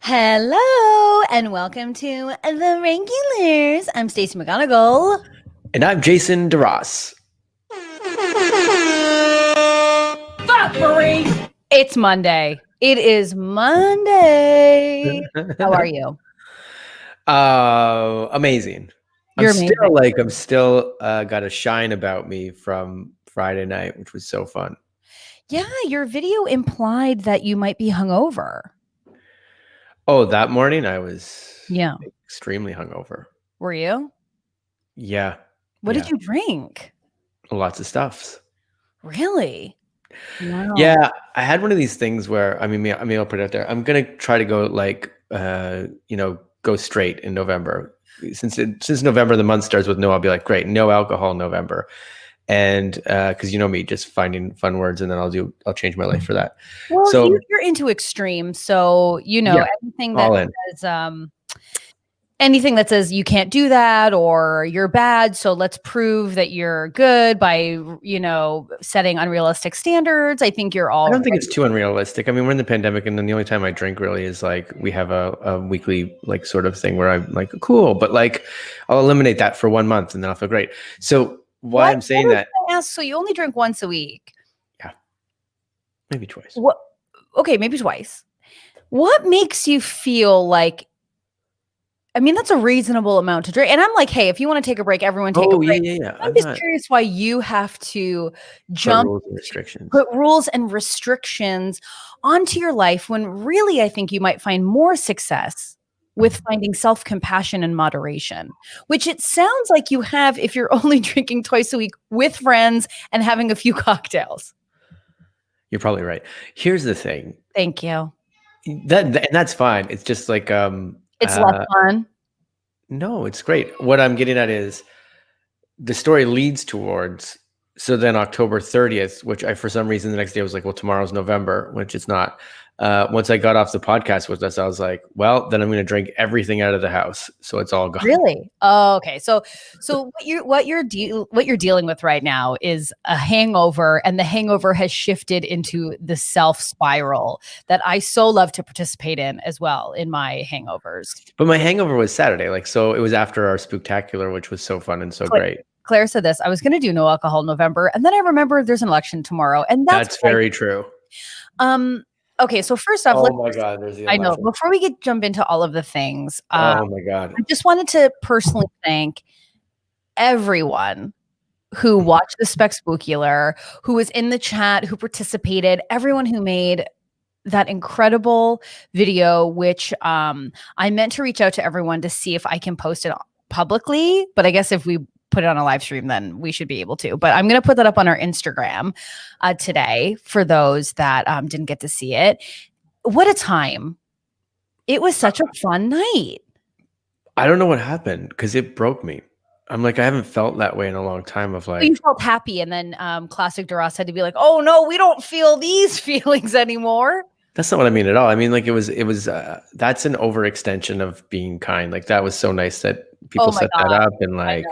Hello and welcome to the Regulars. I'm Stacey McGonigal. And I'm Jason DeRoss. Fuck, Marie! It's Monday. It is Monday. How are you? Amazing. You're amazing. I'm still got a shine about me from Friday night, which was so fun. Yeah, your video implied that you might be hungover. Oh, that morning I was extremely hungover. Were you? Yeah. What did you drink? Lots of stuffs. Really? Wow. Yeah, I had one of these things where I'll put it out there. I'm gonna try to go go straight in November. Since November the month starts with no, I'll be like, great, no alcohol in November. And because you know me, just finding fun words, and then I'll change my life for that. Well, so you're into extreme, so anything that says anything that says you can't do that or you're bad, so let's prove that you're good by setting unrealistic standards. I think you're all. I don't think it's too unrealistic. I mean, we're in the pandemic, and then the only time I drink really is like we have a weekly like sort of thing where I'm like cool, but like I'll eliminate that for 1 month, and then I'll feel great. So why I'm saying that? So you only drink once a week? Yeah, maybe twice. What? Okay, maybe twice. What makes you feel like? I mean, that's a reasonable amount to drink. And I'm like, hey, if you want to take a break, everyone take a break. Yeah. I'm just curious why you have to put rules and restrictions onto your life when really I think you might find more success with finding self-compassion and moderation, which it sounds like you have if you're only drinking twice a week with friends and having a few cocktails. You're probably right. Here's the thing. Thank you. And that's fine. It's just like it's less fun. No, it's great. What I'm getting at is the story leads towards. So then October 30th, which I for some reason the next day was like, well, tomorrow's November, which it's not. Once I got off the podcast with us, I was like, well, then I'm going to drink everything out of the house, so it's all gone. Really? Oh, okay. So what you're dealing with right now is a hangover, and the hangover has shifted into the self spiral that I so love to participate in as well in my hangovers. But my hangover was Saturday, so it was after our Spooktacular, which was so fun and so great. Claire said this: I was going to do no alcohol in November, and then I remembered there's an election tomorrow, and that's very true. Okay, so first off, my God, there's the election. I know. Before we jump into all of the things, oh my God, I just wanted to personally thank everyone who watched the SpecSpookular, who was in the chat, who participated, everyone who made that incredible video, which I meant to reach out to everyone to see if I can post it publicly, but I guess if we put it on a live stream, then we should be able to. But I'm going to put that up on our Instagram today for those that didn't get to see it. What a time. It was such a fun night. I don't know what happened because it broke me. I'm like, I haven't felt that way in a long time of like. You felt happy, and then Classic DeRoss had to be like, oh no, we don't feel these feelings anymore. That's not what I mean at all. I mean, like it was that's an overextension of being kind. Like that was so nice that people set that up and like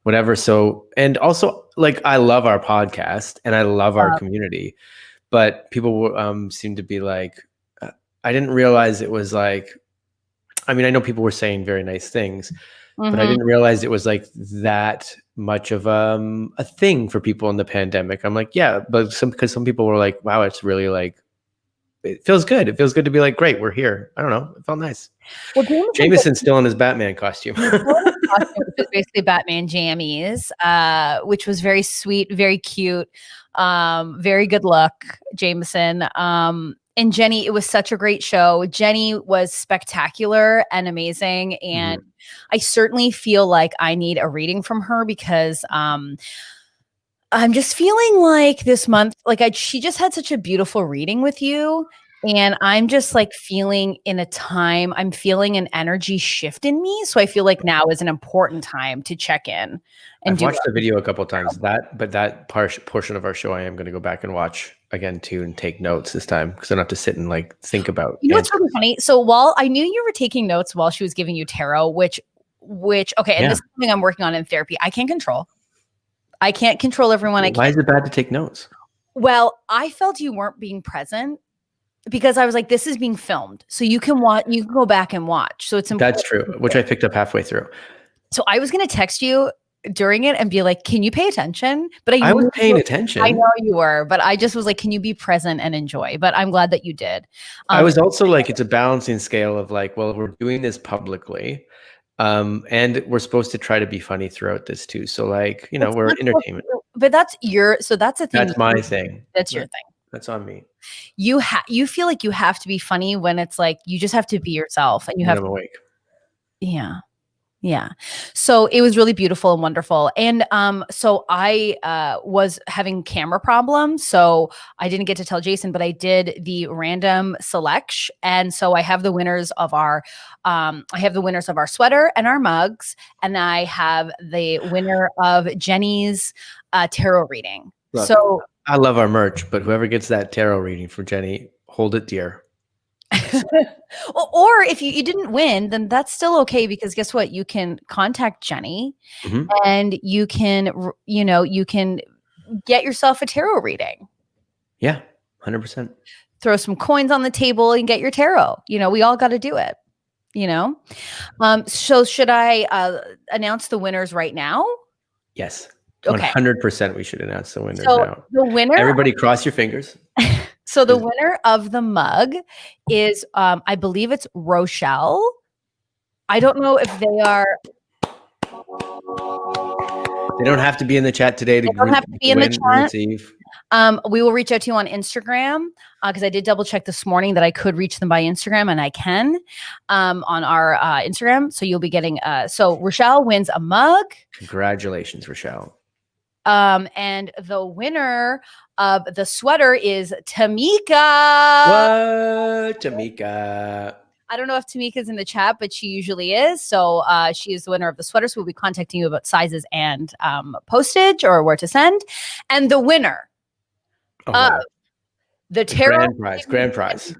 whatever. So, and also like, I love our podcast and I love our community, but people seem to be like, I didn't realize it was like, I mean, I know people were saying very nice things, but I didn't realize it was like that much of a thing for people in the pandemic. I'm like, yeah, but because some people were like, wow, it's really like, it feels good. It feels good to be like, great, we're here. I don't know. It felt nice. Well, Jameson's still in his Batman costume. Which was basically Batman jammies, which was very sweet, very cute, very good look, Jameson. And Jenny, it was such a great show. Jenny was spectacular and amazing. And I certainly feel like I need a reading from her because I'm just feeling like this month, like she just had such a beautiful reading with you. And I'm just like feeling in a time, I'm feeling an energy shift in me. So I feel like now is an important time to check in. And I've watched the video a couple of times. But that portion of our show, I am going to go back and watch again too and take notes this time because I don't have to sit and like think about. You know what's really funny? So while I knew you were taking notes while she was giving you tarot, which okay, and this is something I'm working on in therapy. I can't control everyone. Why is it bad to take notes? Well, I felt you weren't being present. because I was like, this is being filmed. So you can go back and watch. So it's important. That's true, which I picked up halfway through. So I was going to text you during it and be like, can you pay attention? But I was paying attention. I know you were, but I just was like, can you be present and enjoy? But I'm glad that you did. I was also like, it's a balancing scale of like, well, we're doing this publicly. And we're supposed to try to be funny throughout this too. So like, you know, we're entertainment. But that's the thing. That's my thing. That's your thing. That's on me. You feel like you have to be funny when it's like, you just have to be yourself and you have to awake. Yeah. Yeah. So it was really beautiful and wonderful. And so I was having camera problems. So I didn't get to tell Jason, but I did the random selection. And so I have the winners of our sweater and our mugs. And I have the winner of Jenny's tarot reading. Look, so I love our merch, but whoever gets that tarot reading for Jenny, hold it dear. Or if you didn't win, then that's still okay, because guess what? You can contact Jenny and you can get yourself a tarot reading. Yeah, 100%. Throw some coins on the table and get your tarot. We all got to do it, So should I announce the winners right now? Yes. Okay. 100% we should announce the winners now. The winner. Everybody cross your fingers. So the winner of the mug is, I believe it's Rochelle. I don't know if they are. They don't have to be in the chat today. They don't have to be in the chat. We will reach out to you on Instagram, because I did double check this morning that I could reach them by Instagram, and I can on our Instagram. So you'll be getting. So Rochelle wins a mug. Congratulations, Rochelle. And the winner of the sweater is Tamika. What? Tamika. I don't know if Tamika's in the chat, but she usually is. So she is the winner of the sweater. So we'll be contacting you about sizes and postage or where to send. And the winner of the tarot grand prize.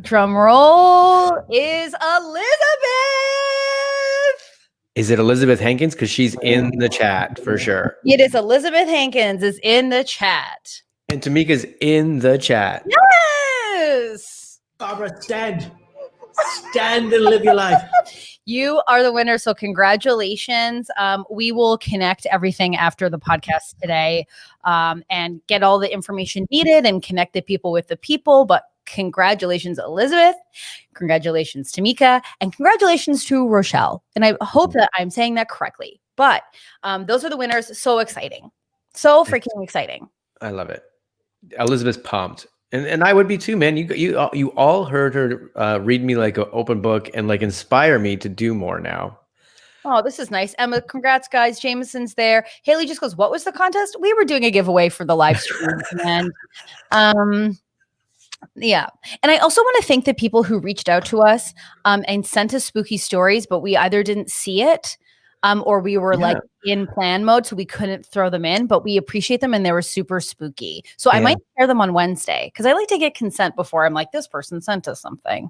Drum roll is Elizabeth. Is it Elizabeth Hankins? Because she's in the chat for sure. It is Elizabeth Hankins is in the chat. And Tamika's in the chat. Yes. Barbara, stand. Stand and live your life. You are the winner. So congratulations. We will connect everything after the podcast today and get all the information needed and connect the people with the people. But congratulations, Elizabeth. Congratulations, Tamika. And congratulations to Rochelle. And I hope that I'm saying that correctly. But those are the winners. So exciting. So freaking exciting. I love it. Elizabeth's pumped. And I would be too, man. You all heard her read me like an open book and like inspire me to do more now. Oh, this is nice. Emma, congrats, guys. Jameson's there. Haley just goes, what was the contest? We were doing a giveaway for the live stream. And yeah. And I also want to thank the people who reached out to us and sent us spooky stories, but we either didn't see it or we were like in plan mode, so we couldn't throw them in, but we appreciate them and they were super spooky. So I might share them on Wednesday, because I like to get consent before I'm like, this person sent us something.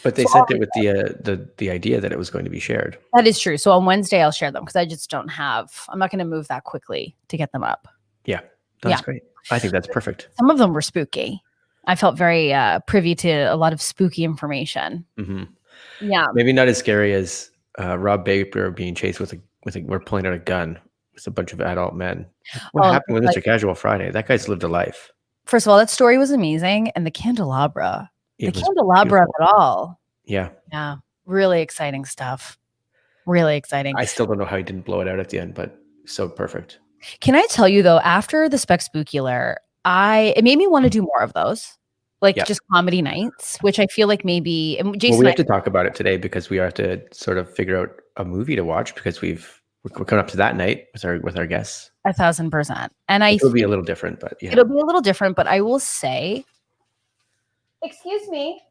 But they sent it with the idea that it was going to be shared. That is true. So on Wednesday, I'll share them, because I just don't have, I'm not going to move that quickly to get them up. Yeah, that's great. I think that's perfect. Some of them were spooky. I felt very privy to a lot of spooky information. Yeah. Maybe not as scary as Rob Baker being chased with we're pulling out a gun with a bunch of adult men. What happened with Mr. Casual Friday? That guy's lived a life. First of all, that story was amazing. And the candelabra. The candelabra of it all. Yeah. Yeah. Really exciting stuff. Really exciting. I still don't know how he didn't blow it out at the end, but so perfect. Can I tell you though, after the SpecSpookular, it made me want to do more of those. Like just comedy nights, which I feel like maybe Jason. We have to talk about it today, because we have to sort of figure out a movie to watch, because we're coming up to that night with our guests. 1,000%. And it'll be a little different, but it'll be a little different. But I will say, excuse me.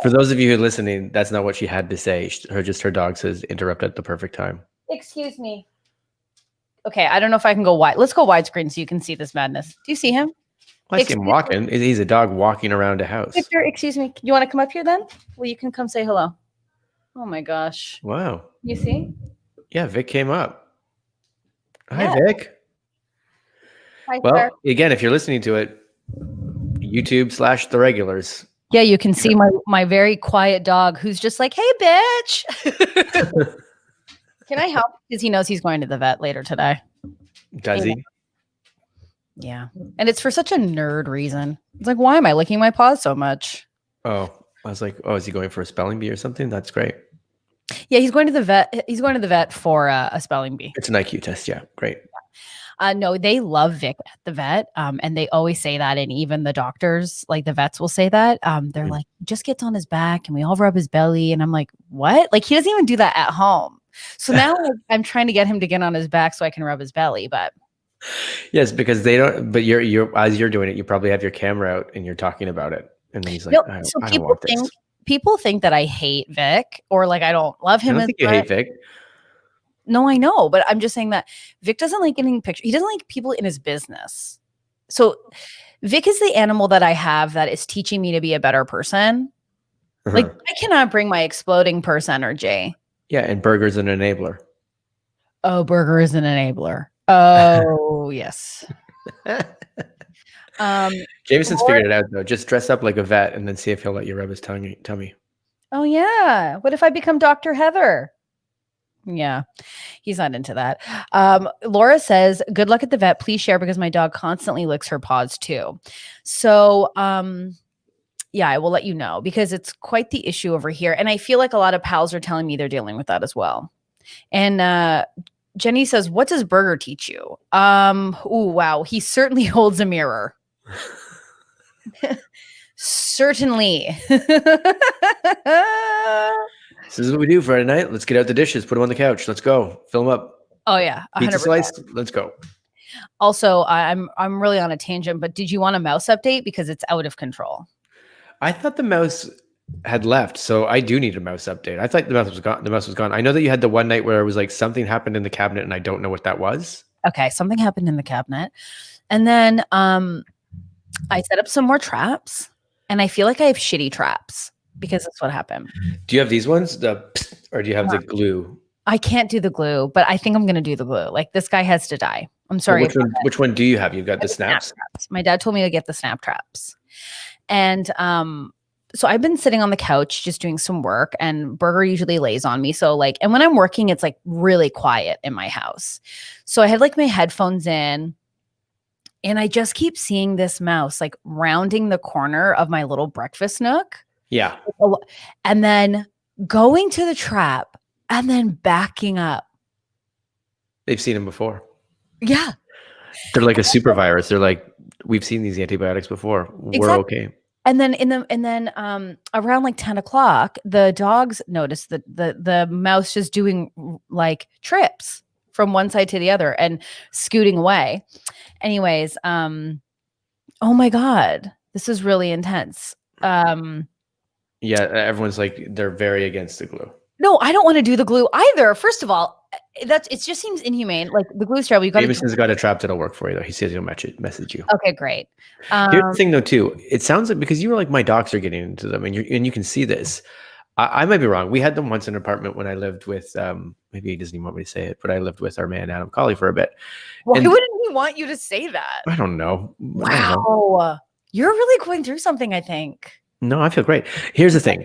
For those of you who are listening, that's not what she had to say. Her dog says interrupt at the perfect time. Excuse me. Okay, I don't know if I can go wide. Let's go widescreen so you can see this madness. Do you see him? I see him walking. He's a dog walking around a house. Victor, excuse me. You want to come up here then? Well, you can come say hello. Oh my gosh. Wow. You see? Yeah, Vic came up. Hi, Vic. Hi, well, sir. Again, if you're listening to it, YouTube/the Regulars. Yeah, you can see my very quiet dog who's just like, hey, bitch. Can I help? Because he knows he's going to the vet later today. Does he? Yeah. And it's for such a nerd reason. It's like, why am I licking my paws so much? Oh, I was like, oh, is he going for a spelling bee or something? That's great. Yeah, he's going to the vet. He's going to the vet for a spelling bee. It's an IQ test. Yeah, great. No, they love Vic at the vet. And they always say that. And even the doctors, like the vets will say that. They're like, he just gets on his back and we all rub his belly. And I'm like, what? Like, he doesn't even do that at home. So now I'm trying to get him to get on his back so I can rub his belly. But yes, because they don't, but you're as you're doing it, you probably have your camera out and you're talking about it. And then he's like, I don't want this. People think that I hate Vic or like I don't love him. I don't think you hate Vic. No, I know, but I'm just saying that Vic doesn't like getting pictures. He doesn't like people in his business. So Vic is the animal that I have that is teaching me to be a better person. Like I cannot bring my exploding purse energy. Yeah, and Burger's an enabler. Oh, Burger is an enabler. Oh, yes. Jameson's figured it out though. Just dress up like a vet and then see if he'll let you rub his tummy. Oh yeah. What if I become Dr. Heather? Yeah, he's not into that. Laura says, good luck at the vet. Please share because my dog constantly licks her paws too. So yeah, I will let you know because it's quite the issue over here. And I feel like a lot of pals are telling me they're dealing with that as well. And Jenny says, what does Burger teach you? Oh, wow. He certainly holds a mirror. Certainly. This is what we do Friday night. Let's get out the dishes, put them on the couch. Let's go. Fill them up. Oh yeah. 100%. Pizza slice. Let's go. Also, I'm really on a tangent, but did you want a mouse update? Because it's out of control. I thought the mouse had left, so I do need a mouse update. I thought the mouse was gone. The mouse was gone. I know that you had the one night where it was like something happened in the cabinet, and I don't know what that was. Okay, something happened in the cabinet, and then I set up some more traps, and I feel like I have shitty traps because that's what happened. Do you have these ones, or do you have the glue? I can't do the glue, but I think I'm going to do the glue. Like this guy has to die. I'm sorry. Which one do you have? You've got the snaps? Snap traps. My dad told me to get the snap traps. And so I've been sitting on the couch just doing some work and Burger usually lays on me. So like, and when I'm working, it's like really quiet in my house. So I had like my headphones in and I just keep seeing this mouse like rounding the corner of my little breakfast nook. Yeah. And then going to the trap and then backing up. They've seen him before. Yeah. They're like a super virus. They're like, we've seen these antibiotics before. We're okay. And then around like 10 o'clock, the dogs noticed that the mouse just doing like trips from one side to the other and scooting away. Anyways, oh my God, this is really intense. Yeah, everyone's like, they're very against the glue. No, I don't want to do the glue either. First of all, it just seems inhumane. Like the glue strap, Jameson's got a trap that'll work for you though. He says he'll message you. Okay, great. Here's the thing though too. It sounds like because you were like my dogs are getting into them, and you can see this. I might be wrong. We had them once in an apartment when I lived with maybe he doesn't even want me to say it, but I lived with our man Adam Colley for a bit. Why wouldn't he want you to say that? I don't know. Wow, you're really going through something, I think. No, I feel great. Here's the thing.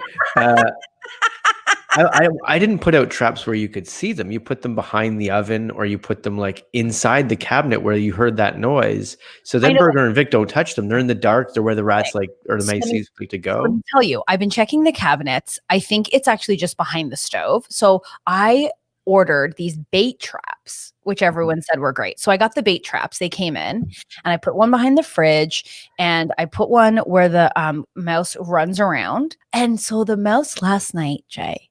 I didn't put out traps where you could see them. You put them behind the oven or you put them like inside the cabinet where you heard that noise. So then Burger and Vic don't touch them. They're in the dark. They're where the rats or the mice like to go. Let me tell you, I've been checking the cabinets. I think it's actually just behind the stove. So I ordered these bait traps, which everyone said were great. So I got the bait traps. They came in and I put one behind the fridge and I put one where the mouse runs around. And so the mouse last night, Jay,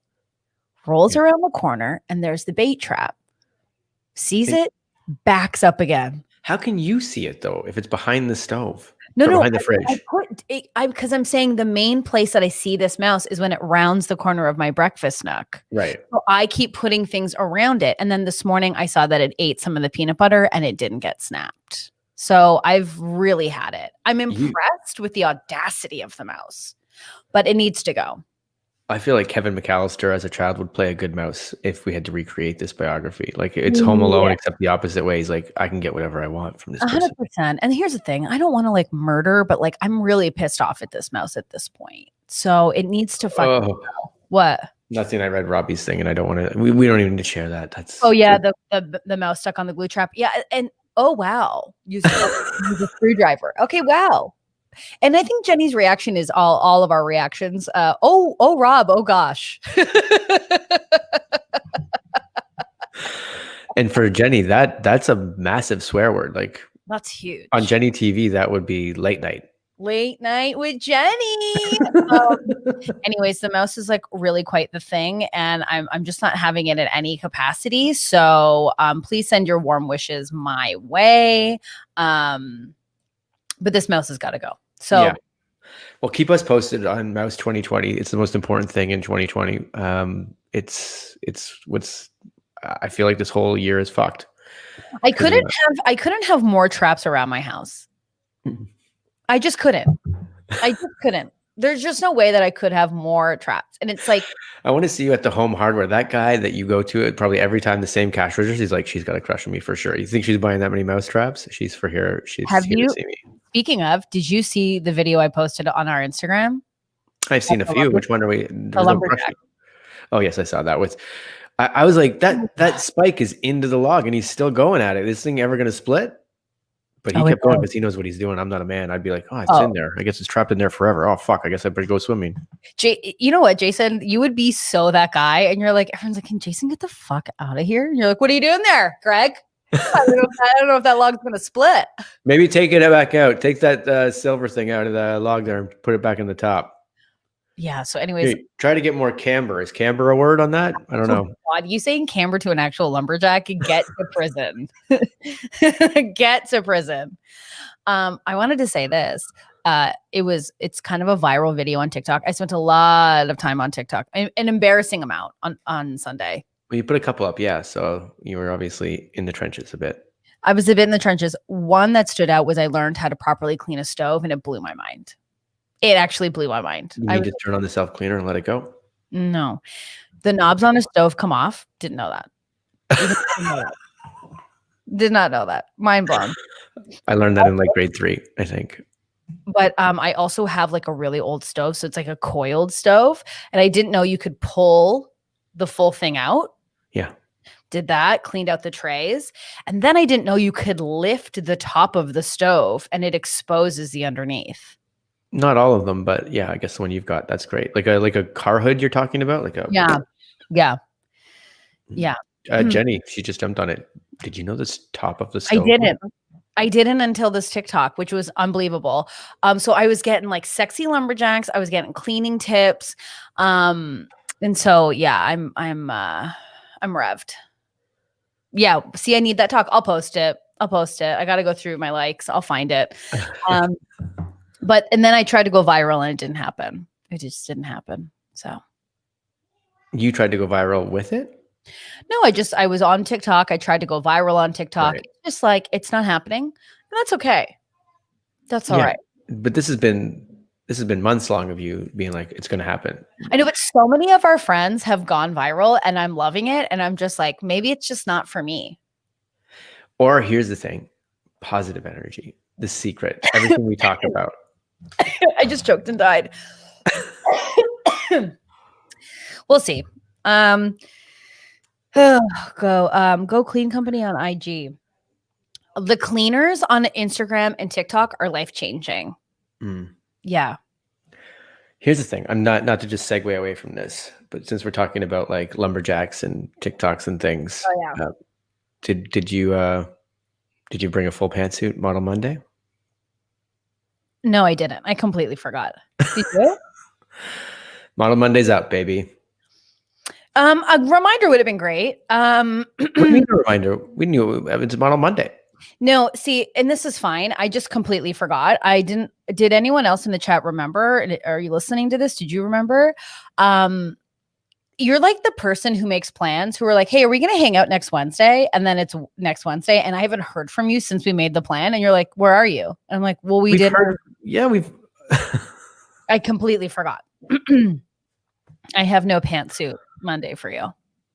rolls around the corner and there's the bait trap, sees it, backs up again. How can you see it though if it's behind the stove? No, behind the fridge. Because I'm saying the main place that I see this mouse is when it rounds the corner of my breakfast nook. Right. So I keep putting things around it. And then this morning I saw that it ate some of the peanut butter and it didn't get snapped. So I've really had it. I'm impressed with the audacity of the mouse, but it needs to go. I feel like Kevin McAllister as a child would play a good mouse if we had to recreate this biography. Like it's Home Alone, except the opposite way. He's like, I can get whatever I want from this person. 100%. And here's the thing. I don't want to like murder, but like I'm really pissed off at this mouse at this point. So it needs to fucking go. What? Nothing. I read Robbie's thing and I don't want to, we don't even need to share that. That's the mouse stuck on the glue trap. Yeah. And oh wow. Use a screwdriver. Okay, wow. And I think Jenny's reaction is all of our reactions. Oh, Rob. Oh gosh. And for Jenny, that's a massive swear word. Like that's huge. On Jenny TV, that would be late night. Late night with Jenny. Anyways, the mouse is like really quite the thing, and I'm just not having it in any capacity. So please send your warm wishes my way. But this mouse has got to go. So, yeah. Well, keep us posted on Mouse 2020. It's the most important thing in 2020. It's what's. I feel like this whole year is fucked. I couldn't have more traps around my house. I just couldn't. There's just no way that I could have more traps. And it's like, I want to see you at the Home Hardware. That guy that you go to probably every time the same cash register. He's like, she's got a crush on me for sure. You think she's buying that many mouse traps? She's for here. She's here to see me. Speaking of, did you see the video I posted on our Instagram? I've seen a few. Which one are we? Oh yes, I saw that. I was like, that spike is into the log and he's still going at it. Is this thing ever going to split? But he kept going because he knows what he's doing. I'm not a man. I'd be like, oh, it's in there. I guess it's trapped in there forever. Oh, fuck. I guess I better go swimming. You know what, Jason? You would be so that guy. And you're like, everyone's like, can Jason get the fuck out of here? And you're like, what are you doing there, Greg? I don't know if that log's going to split. Maybe take it back out. Take that silver thing out of the log there and put it back in the top. Yeah. So anyways. Hey, try to get more camber. Is camber a word on that? I don't know. God, you saying camber to an actual lumberjack? Get to prison. Get to prison. I wanted to say this. It's kind of a viral video on TikTok. I spent a lot of time on TikTok, an embarrassing amount on Sunday. Well, you put a couple up. Yeah. So you were obviously in the trenches a bit. I was a bit in the trenches. One that stood out was I learned how to properly clean a stove, and it blew my mind. It actually blew my mind. You need to turn on the self-cleaner and let it go? No. The knobs on a stove come off. Didn't know that. Did not know that. Mind blown. I learned that in like grade 3, I think. But I also have like a really old stove. So it's like a coiled stove. And I didn't know you could pull the full thing out. Yeah. Did that, cleaned out the trays. And then I didn't know you could lift the top of the stove and it exposes the underneath. Not all of them, but yeah, I guess the one you've got, that's great. Like a car hood you're talking about? Yeah. Jenny, she just jumped on it. Did you know this top of the stove? I didn't until this TikTok, which was unbelievable. So I was getting like sexy lumberjacks. I was getting cleaning tips. And so yeah, I'm revved. Yeah. See, I need that talk. I'll post it. I got to go through my likes. I'll find it. And then I tried to go viral and it didn't happen. It just didn't happen. So you tried to go viral with it? No, I was on TikTok. I tried to go viral on TikTok. Right. It's just like, it's not happening. And that's okay. That's all right. But this has been months long of you being like, it's going to happen. I know, but so many of our friends have gone viral and I'm loving it. And I'm just like, maybe it's just not for me. Or here's the thing, positive energy, the secret, everything we talk about. I just choked and died. We'll see. Go Clean Company on IG. The cleaners on Instagram and TikTok are life-changing. Yeah. Here's the thing. I'm not to just segue away from this, but since we're talking about like lumberjacks and TikToks and things, did you bring a full pantsuit Model Monday? No, I didn't. I completely forgot. Did you? Model Monday's up, baby. A reminder would have been great. What do you mean a reminder? We knew it's Model Monday. No, see, and this is fine. I just completely forgot. Did anyone else in the chat remember? Are you listening to this? Did you remember? You're like the person who makes plans who are like, hey, are we going to hang out next Wednesday? And then it's next Wednesday. And I haven't heard from you since we made the plan. And you're like, where are you? And I'm like, well, we've I completely forgot. I have no pantsuit Monday for you.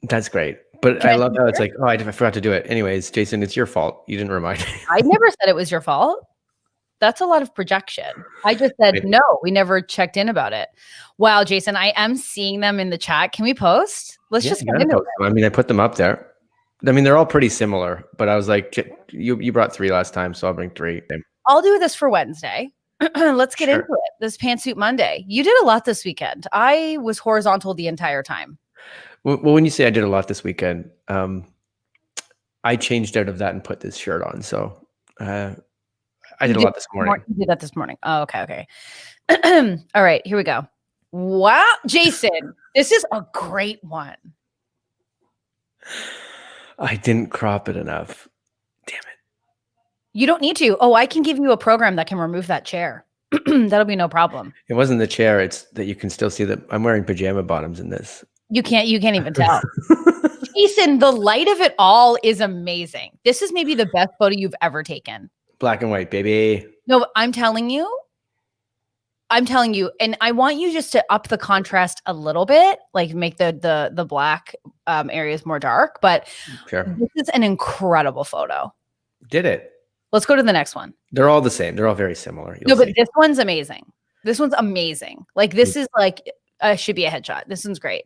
That's great. But I love how it's like, oh, I forgot to do it. Anyways, Jason, it's your fault. You didn't remind me. I never said it was your fault. That's a lot of projection. I just said, no, we never checked in about it. Wow, Jason, I am seeing them in the chat. Can we post? Let's just get into it. I mean, I put them up there. I mean, they're all pretty similar, but I was like, you brought 3 last time, so I'll bring 3. I'll do this for Wednesday. Let's get into it. This Pantsuit Monday. You did a lot this weekend. I was horizontal the entire time. Well, when you say I did a lot this weekend, I changed out of that and put this shirt on. So I did a lot this morning. You did that this morning. Oh, okay. All right, here we go. Wow, Jason, this is a great one. I didn't crop it enough. Damn it. You don't need to. Oh, I can give you a program that can remove that chair. That'll be no problem. It wasn't the chair. It's that you can still see that I'm wearing pajama bottoms in this. You can't even tell. Jason, the light of it all is amazing. This is maybe the best photo you've ever taken. Black and white, baby. No, I'm telling you. And I want you just to up the contrast a little bit, like make the black areas more dark. But this is an incredible photo. Did it? Let's go to the next one. They're all the same. They're all very similar. No, but this one's amazing. This one's amazing. Like this is like should be a headshot. This one's great.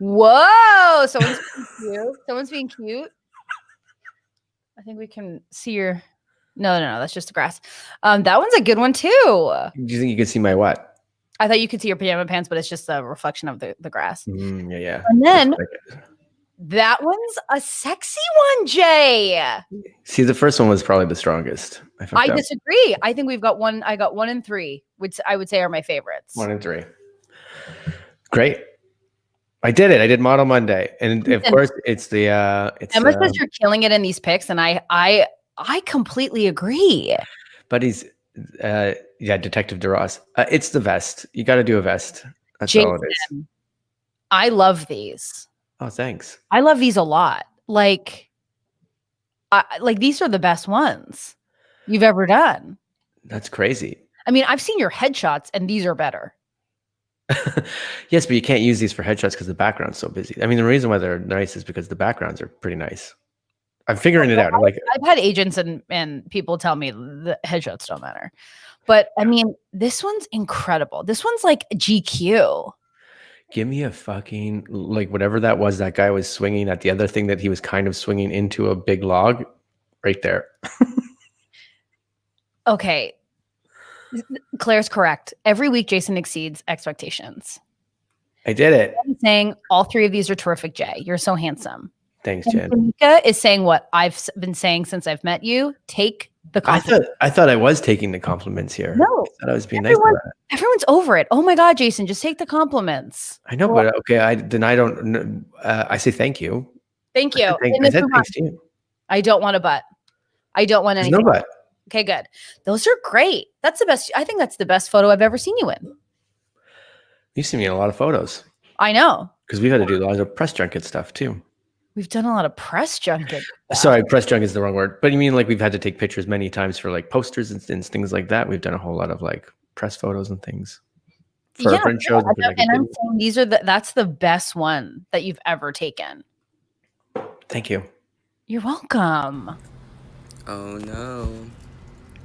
Whoa! Someone's being cute. Someone's being cute. I think we can see your. No, that's just the grass. That one's a good one too. Do you think you can see my what? I thought you could see your pajama pants, but it's just a reflection of the grass. Yeah. And then that one's a sexy one, Jay. See, the first one was probably the strongest. I disagree. I think we've got one. I got 1 and 3, which I would say are my favorites. 1 and 3. Great. I did it. I did Model Monday, and of course, it's the. Emma says you're killing it in these pics, and I completely agree. But he's, Detective DeRoss. It's the vest. You got to do a vest. That's all it is. I love these. Oh, thanks. I love these a lot. Like these are the best ones you've ever done. That's crazy. I mean, I've seen your headshots, and these are better. Yes, but you can't use these for headshots because the background's so busy. I mean, the reason why they're nice is because the backgrounds are pretty nice. I'm figuring it out. I've had agents and people tell me the headshots don't matter. But I mean, this one's incredible. This one's like GQ. Give me a fucking, like whatever that was, that guy was swinging at the other thing that he was kind of swinging into a big log right there. Okay. Claire's correct. Every week, Jason exceeds expectations. I did it. I'm saying all 3 of these are terrific, Jay. You're so handsome. Thanks, Jen. Tamika is saying what I've been saying since I've met you. Take the compliments. I thought I was taking the compliments here. No. I thought I was being nice about it. Everyone's over it. Oh my God, Jason, just take the compliments. I know, but okay. I don't. I say thank you. Thank you. I said thanks to you. I don't want a butt. I don't want anything. No butt. Okay, good. Those are great. That's the best. I think that's the best photo I've ever seen you in. You've seen me in a lot of photos. I know. Because we've had to do a lot of press junket stuff too. We've done a lot of press junket. Sorry, press junket is the wrong word. But you mean like we've had to take pictures many times for like posters and things like that? We've done a whole lot of like press photos and things. For our print shows. And I'm saying that's the best one that you've ever taken. Thank you. You're welcome. Oh no.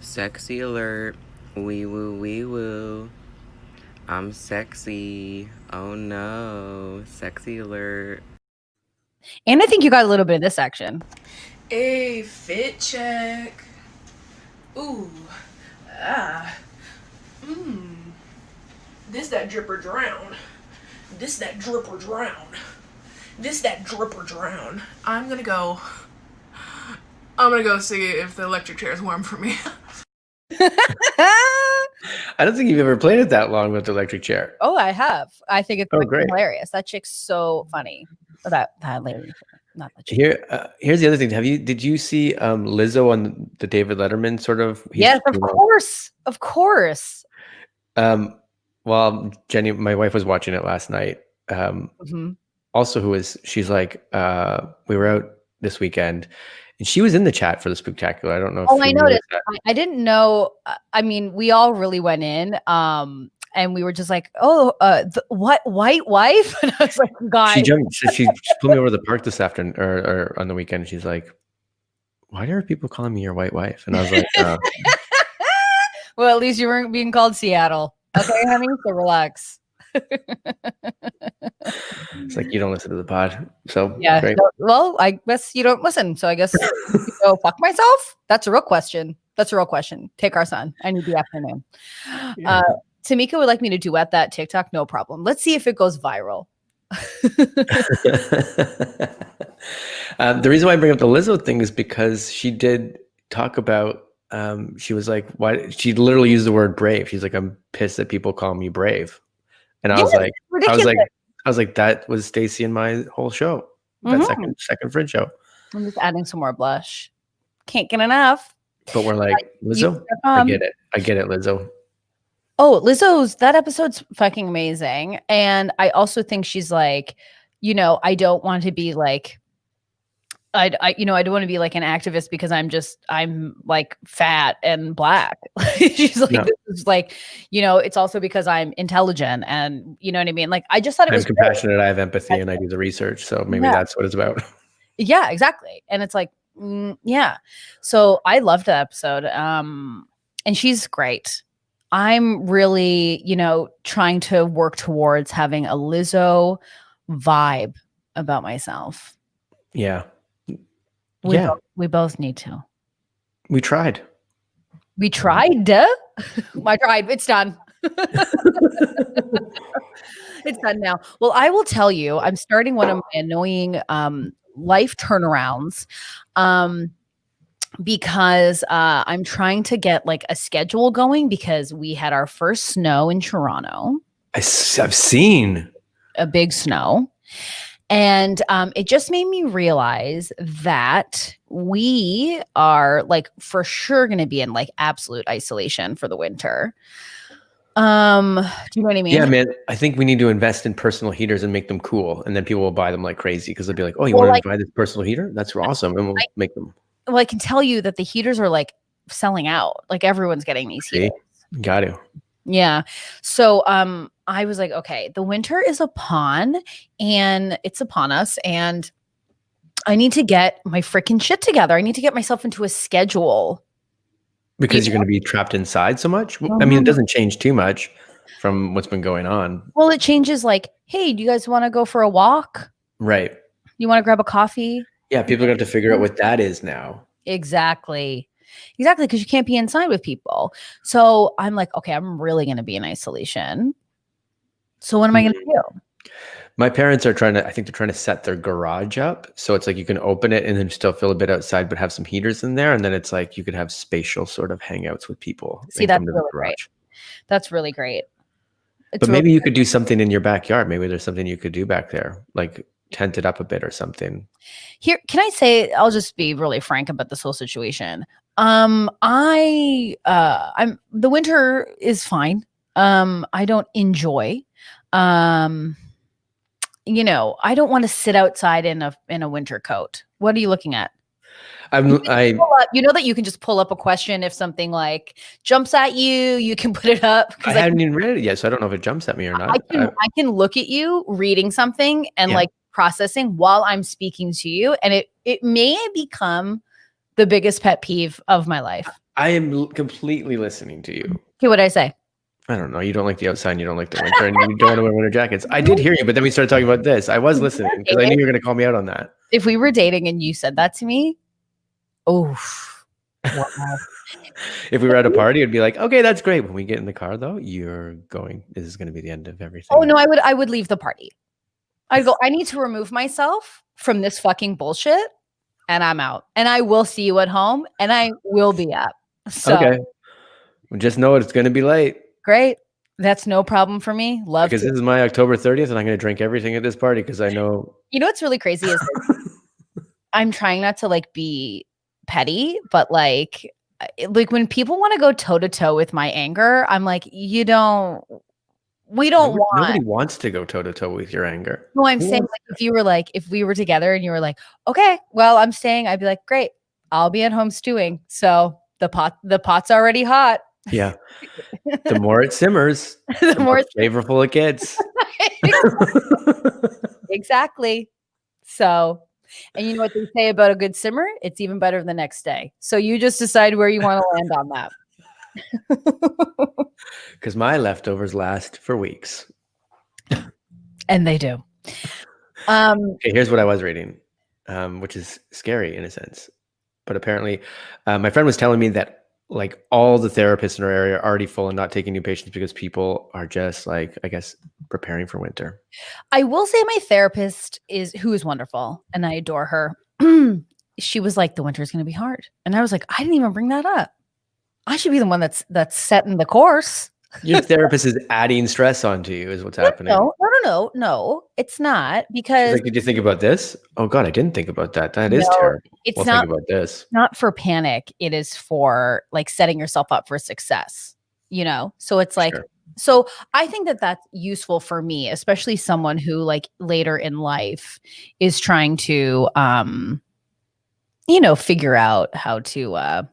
Sexy alert. Wee woo wee woo. I'm sexy. Oh no. Sexy alert. And I think you got a little bit of this action. A fit check. Ooh. Ah. This that dripper drown. This that dripper drown. This that dripper drown. I'm gonna go see if the electric chair is warm for me. I don't think you've ever played it that long with the electric chair. Oh, I have. I think it's great. Hilarious. That chick's so funny. That lady, not that chick. Here's the other thing. Did you see Lizzo on the David Letterman sort of? Yes, of course. Well, Jenny, my wife was watching it last night. Also, she's like, we were out this weekend. And she was in the chat for the Spooktacular. I don't know. I noticed. I didn't know. I mean, we all really went in. and we were just like, oh, what white wife? And I was like, guys, She pulled me over to the park this afternoon or on the weekend. She's like, why are people calling me your white wife? And I was like, well, at least you weren't being called Seattle. Okay, honey, so relax. It's like, you don't listen to the pod. So yeah. great. Well, I guess you don't listen. So I guess go fuck myself. That's a real question. Take our son. I need the afternoon. Yeah. Tamika would like me to duet that TikTok. No problem. Let's see if it goes viral. The reason why I bring up the Lizzo thing is because she did talk about, she was like, why? She literally used the word brave. She's like, I'm pissed that people call me brave. And I was like, that was Stacey and my whole show. That second fridge show. I'm just adding some more blush. Can't get enough. But we're like, Lizzo, I get it, Lizzo. Oh, that episode's fucking amazing. And I also think she's like, I don't want to be like, I don't want to be like an activist because I'm like fat and black. She's like, this is like, it's also because I'm intelligent and you know what I mean? Like, I just thought it was compassionate. I have empathy and I do the research. So maybe that's what it's about. Yeah, exactly. And it's like, yeah. So I loved that episode. And she's great. I'm really, trying to work towards having a Lizzo vibe about myself. Yeah. We both need to. We tried. I tried. It's done. It's done now. Well, I will tell you, I'm starting one of my annoying life turnarounds because I'm trying to get like a schedule going because we had our first snow in Toronto. I've seen a big snow. And it just made me realize that we are like for sure going to be in like absolute isolation for the winter. Do you know what I mean? Yeah, man. I think we need to invest in personal heaters and make them cool. And then people will buy them like crazy because they'll be like, oh, you want to buy this personal heater? That's awesome. And we'll make them. Well, I can tell you that the heaters are like selling out. Like everyone's getting these heaters. Got to. Yeah. So I was like, okay, the winter is upon us and I need to get my freaking shit together. I need to get myself into a schedule. Because you're going to be trapped inside so much? I mean, it doesn't change too much from what's been going on. Well, it changes like, hey, do you guys want to go for a walk? Right. You want to grab a coffee? Yeah, people are going to have to figure out what that is now. Exactly. Because you can't be inside with people. So I'm like, okay, I'm really going to be in isolation. So what am I going to do? My parents are trying to set their garage up. So it's like you can open it and then still feel a bit outside, but have some heaters in there. And then it's like you could have spatial sort of hangouts with people. See, that's really great. That's really great. But maybe you could do something in your backyard. Maybe there's something you could do back there, like tent it up a bit or something. Here, can I say, I'll just be really frank about this whole situation. The winter is fine. I don't enjoy, I don't want to sit outside in a winter coat. What are you looking at? You know that you can just pull up a question if something like jumps at you, you can put it up. I haven't even read it yet, so I don't know if it jumps at me or not. I can look at you reading something and like processing while I'm speaking to you, and it may become the biggest pet peeve of my life. I am completely listening to you. Okay, what did I say? I don't know. You don't like the outside and you don't like the winter and you don't want to wear winter jackets. I did hear you, but then we started talking about this. I was listening because I knew you were going to call me out on that. If we were dating and you said that to me, wow. If we were at a party, it'd be like, okay, that's great. When we get in the car though, this is going to be the end of everything. Oh no, I would leave the party. I'd go, I need to remove myself from this fucking bullshit and I'm out. And I will see you at home and I will be up. So, okay. Just know it's going to be late. Great. That's no problem for me. Because this is my October 30th and I'm going to drink everything at this party because I know. You know what's really crazy is I'm trying not to like be petty, but like when people want to go toe to toe with my anger, I'm like, nobody wants to go toe to toe with your anger. No, I'm saying like if we were together and you were like, okay, well, I'm staying, I'd be like, great, I'll be at home stewing. So the pot's already hot. Yeah. The more it simmers, the more flavorful it gets. Exactly. So, and you know what they say about a good simmer? It's even better the next day. So you just decide where you want to land on that. Because my leftovers last for weeks. And they do. Okay, here's what I was reading, which is scary in a sense. But apparently, my friend was telling me that like all the therapists in our area are already full and not taking new patients because people are just like, I guess, preparing for winter. I will say my therapist who is wonderful and I adore her. She was like, the winter is going to be hard. And I was like, I didn't even bring that up. I should be the one that's setting the course. Your therapist is adding stress onto you is what's happening. No, it's not because. She's like, did you think about this? Oh God, I didn't think about that. That is terrible. It's we'll not think about this. Not for panic. It is for like setting yourself up for success, you know? So it's like, sure. So I think that that's useful for me, especially someone who like later in life is trying to, figure out how to,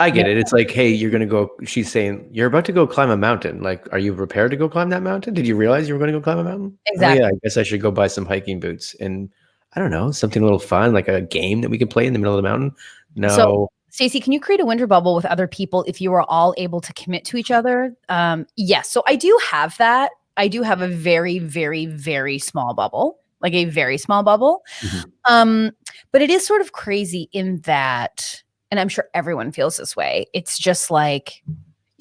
I get it. It's like, hey, you're going to go, she's saying, you're about to go climb a mountain. Like, are you prepared to go climb that mountain? Did you realize you were going to go climb a mountain? Exactly. Oh, yeah, I guess I should go buy some hiking boots and I don't know, something a little fun, like a game that we can play in the middle of the mountain. No. So, Stacey, can you create a winter bubble with other people if you are all able to commit to each other? Yes. So I do have that. I do have a very, very, very small bubble, like a very small bubble. Mm-hmm. But it is sort of crazy in that, and I'm sure everyone feels this way. It's just like,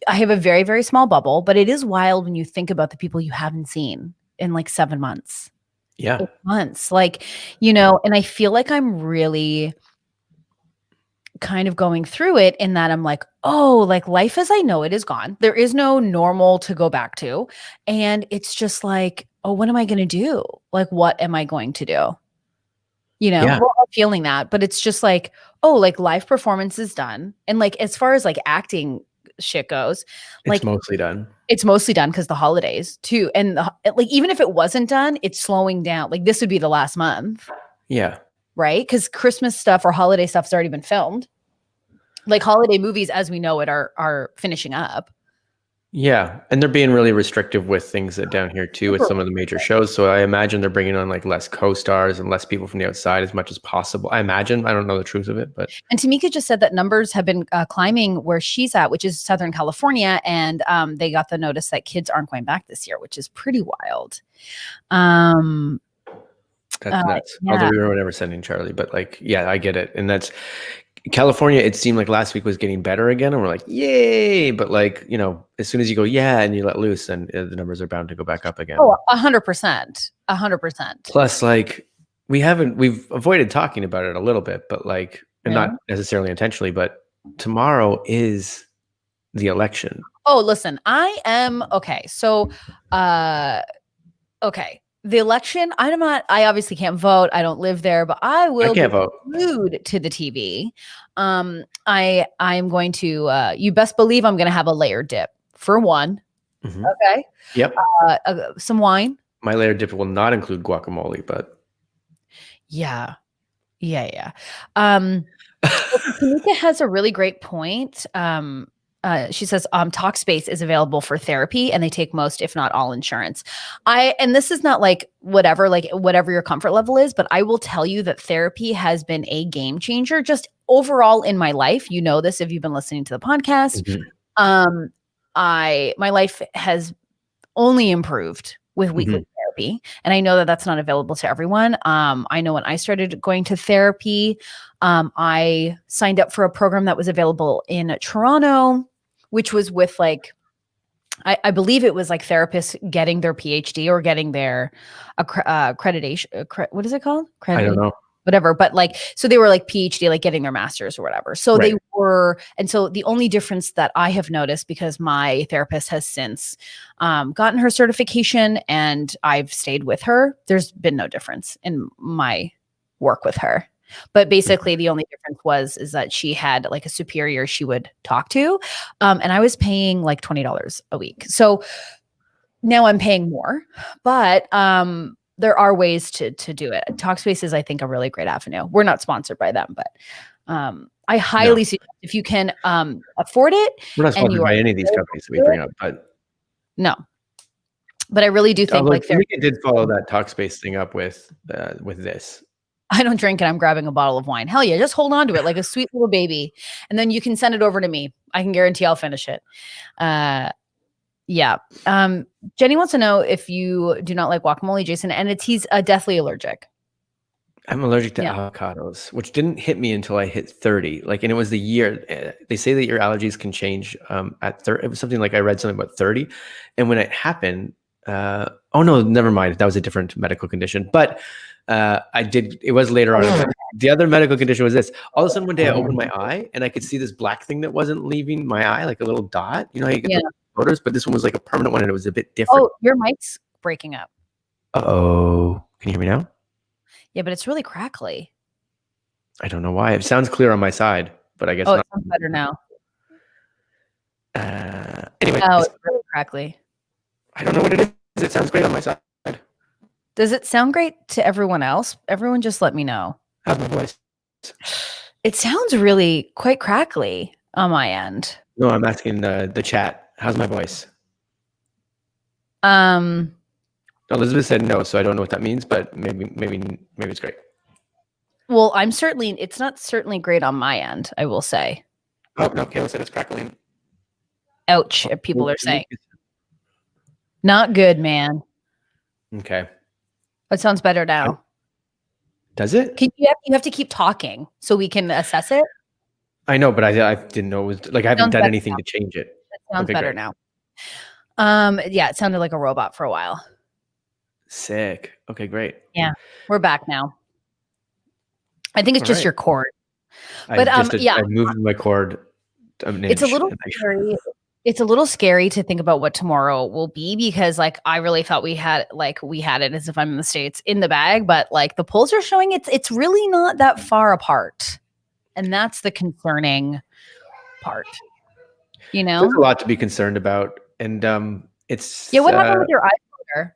I have a very, very small bubble, but it is wild when you think about the people you haven't seen in like 7 months. Yeah. 8 months. Like, and I feel like I'm really kind of going through it in that I'm like, oh, like life as I know it is gone. There is no normal to go back to. And it's just like, oh, what am I going to do? Like, what am I going to do? Yeah. We're all feeling that, but it's just like, oh, like live performance is done. And like, as far as like acting shit goes, like it's mostly done. It's mostly done because the holidays too. And like, even if it wasn't done, it's slowing down. Like this would be the last month. Yeah. Right. Because Christmas stuff or holiday stuff has already been filmed. Like holiday movies as we know it are finishing up. Yeah. And they're being really restrictive with things that down here too, with some of the major shows. So I imagine they're bringing on like less co-stars and less people from the outside as much as possible. I imagine. I don't know the truth of it, but. And Tamika just said that numbers have been climbing where she's at, which is Southern California. And they got the notice that kids aren't going back this year, which is pretty wild. That's nuts. Yeah. Although we were never sending Charlie, but like, yeah, I get it. And that's California. It seemed like last week was getting better again. And we're like, yay. But like, as soon as you go, yeah, and you let loose, then the numbers are bound to go back up again. Oh, 100%. 100%. Plus like we've avoided talking about it a little bit, but like, and not necessarily intentionally, but tomorrow is the election. Oh, listen, I am okay. So, okay. The election, I obviously can't vote. I don't live there, but I will be glued to the TV. I am going to, you best believe I'm going to have a layer dip for one. Mm-hmm. Okay. Yep. Some wine. My layer dip will not include guacamole, but. Yeah. Tamika has a really great point. She says, Talkspace is available for therapy and they take most, if not all insurance. And this is not like whatever your comfort level is, but I will tell you that therapy has been a game changer just overall in my life. You know this if you've been listening to the podcast. Mm-hmm. My life has only improved with weekly therapy. And I know that that's not available to everyone. I know when I started going to therapy, I signed up for a program that was available in Toronto, which was with like, I believe it was like therapists getting their PhD or getting their accreditation. What is it called? I don't know. Whatever. But like, so they were like PhD, like getting their master's or whatever. So they were, and so the only difference that I have noticed, because my therapist has since gotten her certification and I've stayed with her, there's been no difference in my work with her. But basically the only difference is that she had like a superior she would talk to. And I was paying like $20 a week. So now I'm paying more, but there are ways to do it. Talkspace is, I think, a really great avenue. We're not sponsored by them, but I highly suggest if you can afford it. We're not and sponsored you by are any of these companies that we bring up, but no. But I really do think like we did follow that Talkspace thing up with this. I don't drink and I'm grabbing a bottle of wine. Hell yeah, just hold on to it like a sweet little baby. And then you can send it over to me. I can guarantee I'll finish it. Yeah. Jenny wants to know if you do not like guacamole, Jason, and he's deathly allergic. I'm allergic to avocados, which didn't hit me until I hit 30. Like, and it was the year they say that your allergies can change at 30. It was something like I read something about 30. And when it happened, oh no, never mind. That was a different medical condition. But it was later on. The other medical condition was this. All of a sudden one day I opened my eye and I could see this black thing that wasn't leaving my eye, like a little dot. You know how you get the photos, but this one was like a permanent one and it was a bit different. Oh, your mic's breaking up. Uh-oh. Can you hear me now? Yeah, but it's really crackly. I don't know why. It sounds clear on my side, but I guess it sounds better now. Anyway. Oh, it's really crackly. I don't know what it is. It sounds great on my side. Does it sound great to everyone else? Everyone just let me know. How's my voice? It sounds really quite crackly on my end. No, I'm asking the chat. How's my voice? Elizabeth said no, so I don't know what that means, but maybe it's great. Well, it's not certainly great on my end, I will say. Oh, no, Kayla said it's crackling. Ouch, people are saying. Not good, man. Okay. It sounds better now. Does it? You have to keep talking so we can assess it? I know, but I didn't know it was like I haven't done anything to change it. It sounds better now. Yeah, it sounded like a robot for a while. Sick. Okay, great. Yeah, we're back now. I think it's just your cord. But I moved my cord an inch. It's a little scary. It's a little scary to think about what tomorrow will be because like I really thought we had it as if I'm in the States in the bag, but like the polls are showing it's really not that far apart. And that's the concerning part. You know? There's a lot to be concerned about. And it's what happened with your iPhone?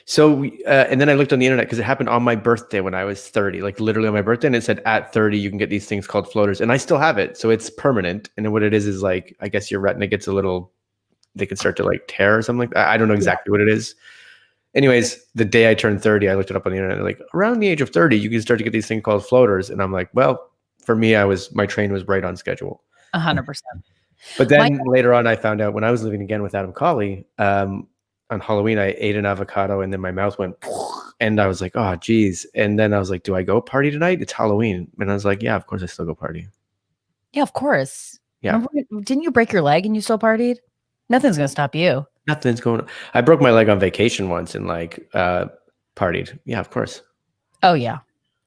So, and then I looked on the internet because it happened on my birthday when I was 30, like literally on my birthday. And it said at 30, you can get these things called floaters. And I still have it. So it's permanent. And then what it is like, I guess your retina gets they can start to like tear or something like that. I don't know exactly what it is. Anyways, the day I turned 30, I looked it up on the internet. Like around the age of 30, you can start to get these things called floaters. And I'm like, well, for me, my train was right on schedule. 100%. But then later on, I found out when I was living again with Adam Colley, on Halloween, I ate an avocado and then my mouth went, and I was like, oh, geez. And then I was like, do I go party tonight? It's Halloween. And I was like, yeah, of course I still go party. Yeah, of course. Yeah. Remember, didn't you break your leg and you still partied? Nothing's going to stop you. Nothing's going on. I broke my leg on vacation once and like partied. Yeah, of course. Oh, yeah.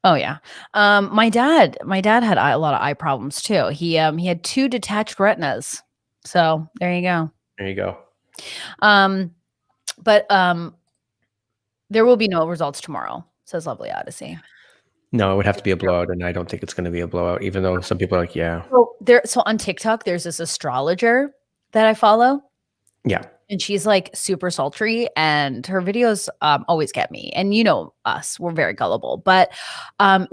Oh, yeah. My dad had a lot of eye problems too. He had 2 detached retinas. So there you go. There you go. But there will be no results tomorrow, says Lovely Odyssey. No, it would have to be a blowout, and I don't think it's going to be a blowout, even though some people are like, yeah. So on TikTok, there's this astrologer that I follow. Yeah. And she's like super sultry and her videos always get me. And you know us, we're very gullible. But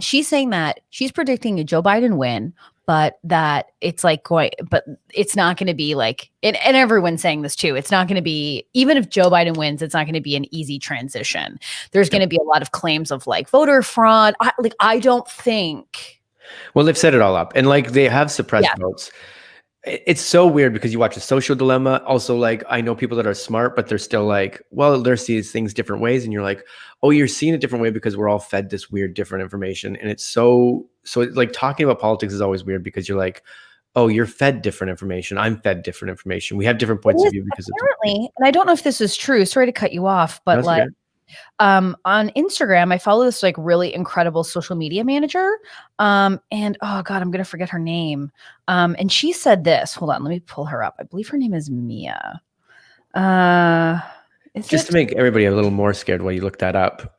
she's saying that she's predicting a Joe Biden win, but that it's like but it's not going to be like, and everyone's saying this too, it's not going to be, even if Joe Biden wins, it's not going to be an easy transition. There's going to be a lot of claims of like voter fraud. I don't think. Well, they've set it all up and like they have suppressed votes. It's so weird because you watch The Social Dilemma. Also, like, I know people that are smart, but they're still like, well, they're seeing things different ways. And you're like, oh, you're seeing it different way because we're all fed this weird, different information. And it's so like talking about politics is always weird because you're like, oh, you're fed different information. I'm fed different information. We have different points of view because apparently, and I don't know if this is true. Sorry to cut you off, but like, on Instagram, I follow this like really incredible social media manager. And oh God, I'm going to forget her name. And she said this, hold on, let me pull her up. I believe her name is Mia. Just to make everybody a little more scared while you look that up.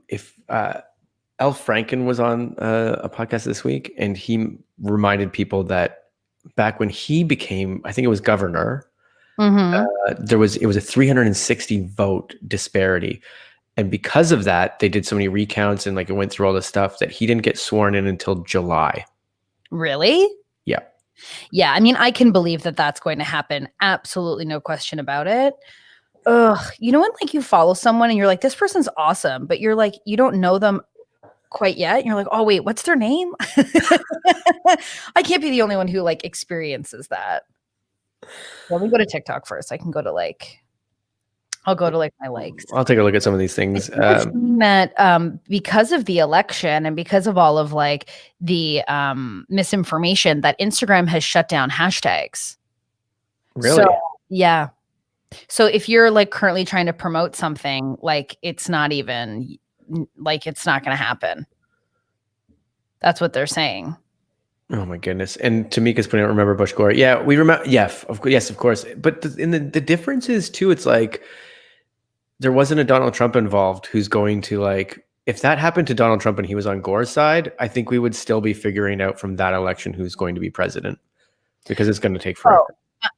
If Al Franken was on a podcast this week and he reminded people that back when he became, I think it was governor, it was a 360 vote disparity. And because of that, they did so many recounts and like it went through all this stuff that he didn't get sworn in until July. Really? Yeah. Yeah. I mean, I can believe that that's going to happen. Absolutely no question about it. Ugh. You know when like you follow someone and you're like, this person's awesome, but you're like, you don't know them quite yet. And you're like, oh wait, what's their name? I can't be the only one who like experiences that. Let me go to TikTok first. I can go to like, I'll go to like my likes. I'll take a look at some of these things. That because of the election and because of all of like the misinformation, that Instagram has shut down hashtags. Really? So, yeah. So if you're like currently trying to promote something, like it's not even like it's not going to happen. That's what they're saying. Oh my goodness! And Tamika's putting out "Remember Bush Gore." Yeah, we remember. Yeah, yes, of course. But the difference is too. It's like there wasn't a Donald Trump involved who's going to like. If that happened to Donald Trump and he was on Gore's side, I think we would still be figuring out from that election who's going to be president, because it's going to take forever.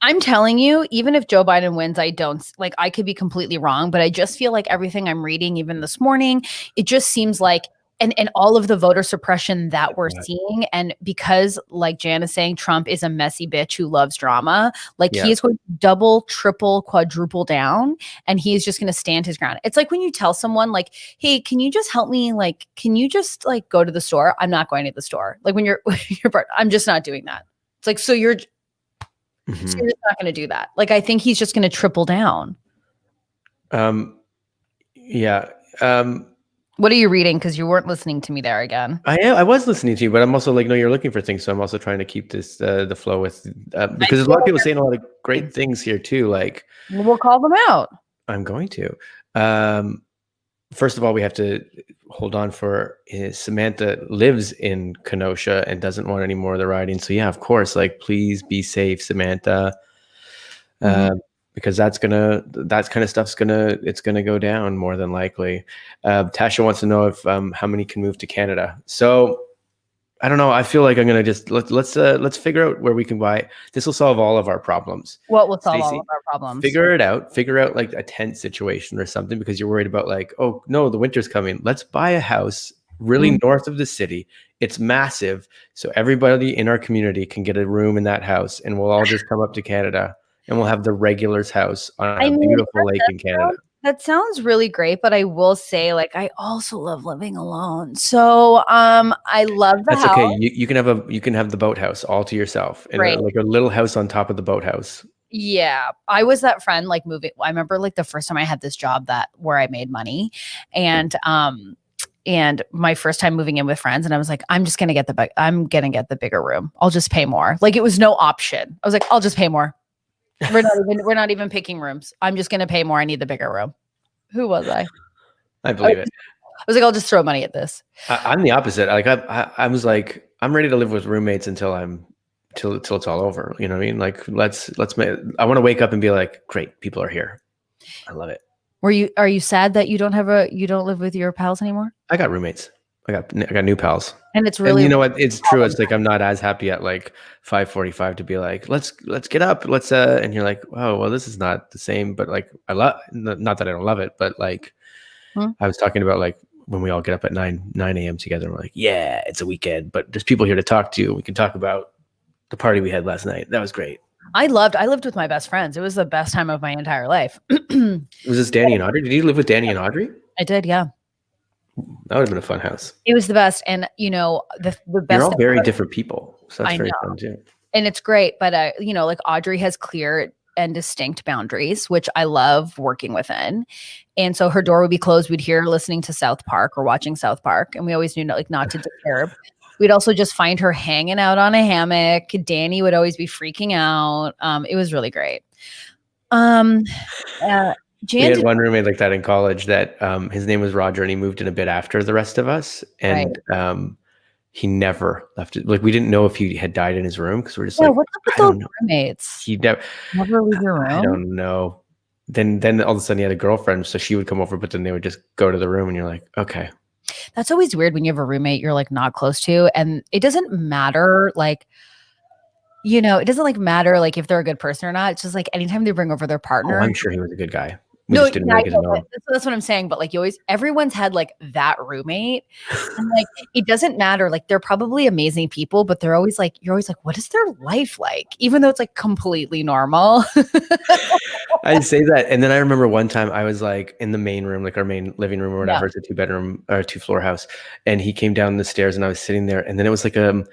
I'm telling you, even if Joe Biden wins, I don't like, I could be completely wrong, but I just feel like everything I'm reading, even this morning, it just seems like, and all of the voter suppression that we're seeing. And because like Jan is saying, Trump is a messy bitch who loves drama, like he is going to double, triple, quadruple down, and he is just going to stand his ground. It's like when you tell someone like, hey, can you just help me? Like, can you just like go to the store? I'm not going to the store. Like when you're I'm just not doing that. It's like, so you're so you're just not going to do that. Like, I think he's just going to triple down. Yeah. What are you reading? Because you weren't listening to me there again. I was listening to you, but I'm also like, no, you're looking for things. So I'm also trying to keep this, the flow with, because there's a lot of people saying a lot of great things here too. Like, we'll call them out. I'm going to. First of all, we have to hold on for Samantha lives in Kenosha and doesn't want any more of the riding. So yeah, of course, like please be safe, Samantha, because that kind of stuff's gonna go down more than likely. Tasha wants to know if how many can move to Canada. So I don't know. I feel like I'm gonna just let's figure out where we can buy. This will solve all of our problems. What will solve Stacey, all of our problems? Figure it out. Figure out like a tent situation or something, because you're worried about like, oh no, the winter's coming. Let's buy a house really north of the city. It's massive, so everybody in our community can get a room in that house, and we'll all just come up to Canada, and we'll have the Regulars house on a beautiful lake in Canada. That sounds really great, but I will say, like, I also love living alone. So, I love the house. Okay. You can have the boathouse all to yourself, and like a little house on top of the boathouse. Yeah, I was that friend like moving. I remember like the first time I had this job where I made money, and my first time moving in with friends, and I was like, I'm gonna get the bigger room. I'll just pay more. Like it was no option. I was like, I'll just pay more. We're not even picking rooms. I'm just going to pay more. I need the bigger room. Who was I? I believe it. I was like, I'll just throw money at this. I'm the opposite. Like I was like, I'm ready to live with roommates until it's all over. You know what I mean? Like I want to wake up and be like, great, people are here. I love it. Are you sad that you don't live with your pals anymore? I got roommates. I got new pals. And it's really, and you know what? It's true. It's like I'm not as happy at like 5:45 to be like, let's get up. And you're like, oh well, this is not the same. But like I love, not that I don't love it, but like I was talking about like when we all get up at 9 a.m. together, and we're like, yeah, it's a weekend, but there's people here to talk to. We can talk about the party we had last night. That was great. I lived with my best friends. It was the best time of my entire life. Was this Danny and Audrey? Did you live with Danny and Audrey? I did, yeah. That would have been a fun house. It was the best. And you know, the best. You're all very different people. So that's very fun too. And it's great. But you know, like Audrey has clear and distinct boundaries, which I love working within. And so her door would be closed. We'd hear her listening to South Park or watching South Park. And we always knew like not to disturb. We'd also just find her hanging out on a hammock. Danny would always be freaking out. It was really great. We had one roommate like that in college that his name was Roger, and he moved in a bit after the rest of us. And he never left it. Like we didn't know if he had died in his room, because we're just like, what's up with those roommates? He never leave your room. I don't know. Then all of a sudden he had a girlfriend, so she would come over, but then they would just go to the room, and you're like, okay. That's always weird when you have a roommate you're like not close to, and it doesn't matter like, you know, it doesn't like matter like if they're a good person or not. It's just like anytime they bring over their partner. Oh, I'm sure he was a good guy. We just didn't really get to know him. That's what I'm saying. But like everyone's had like that roommate, and like it doesn't matter. Like they're probably amazing people, but you're always like, what is their life like? Even though it's like completely normal. I'd say that, and then I remember one time I was like in the main room, like our main living room or whatever. It's a 2-bedroom or 2-floor house, and he came down the stairs, and I was sitting there, and then it was like you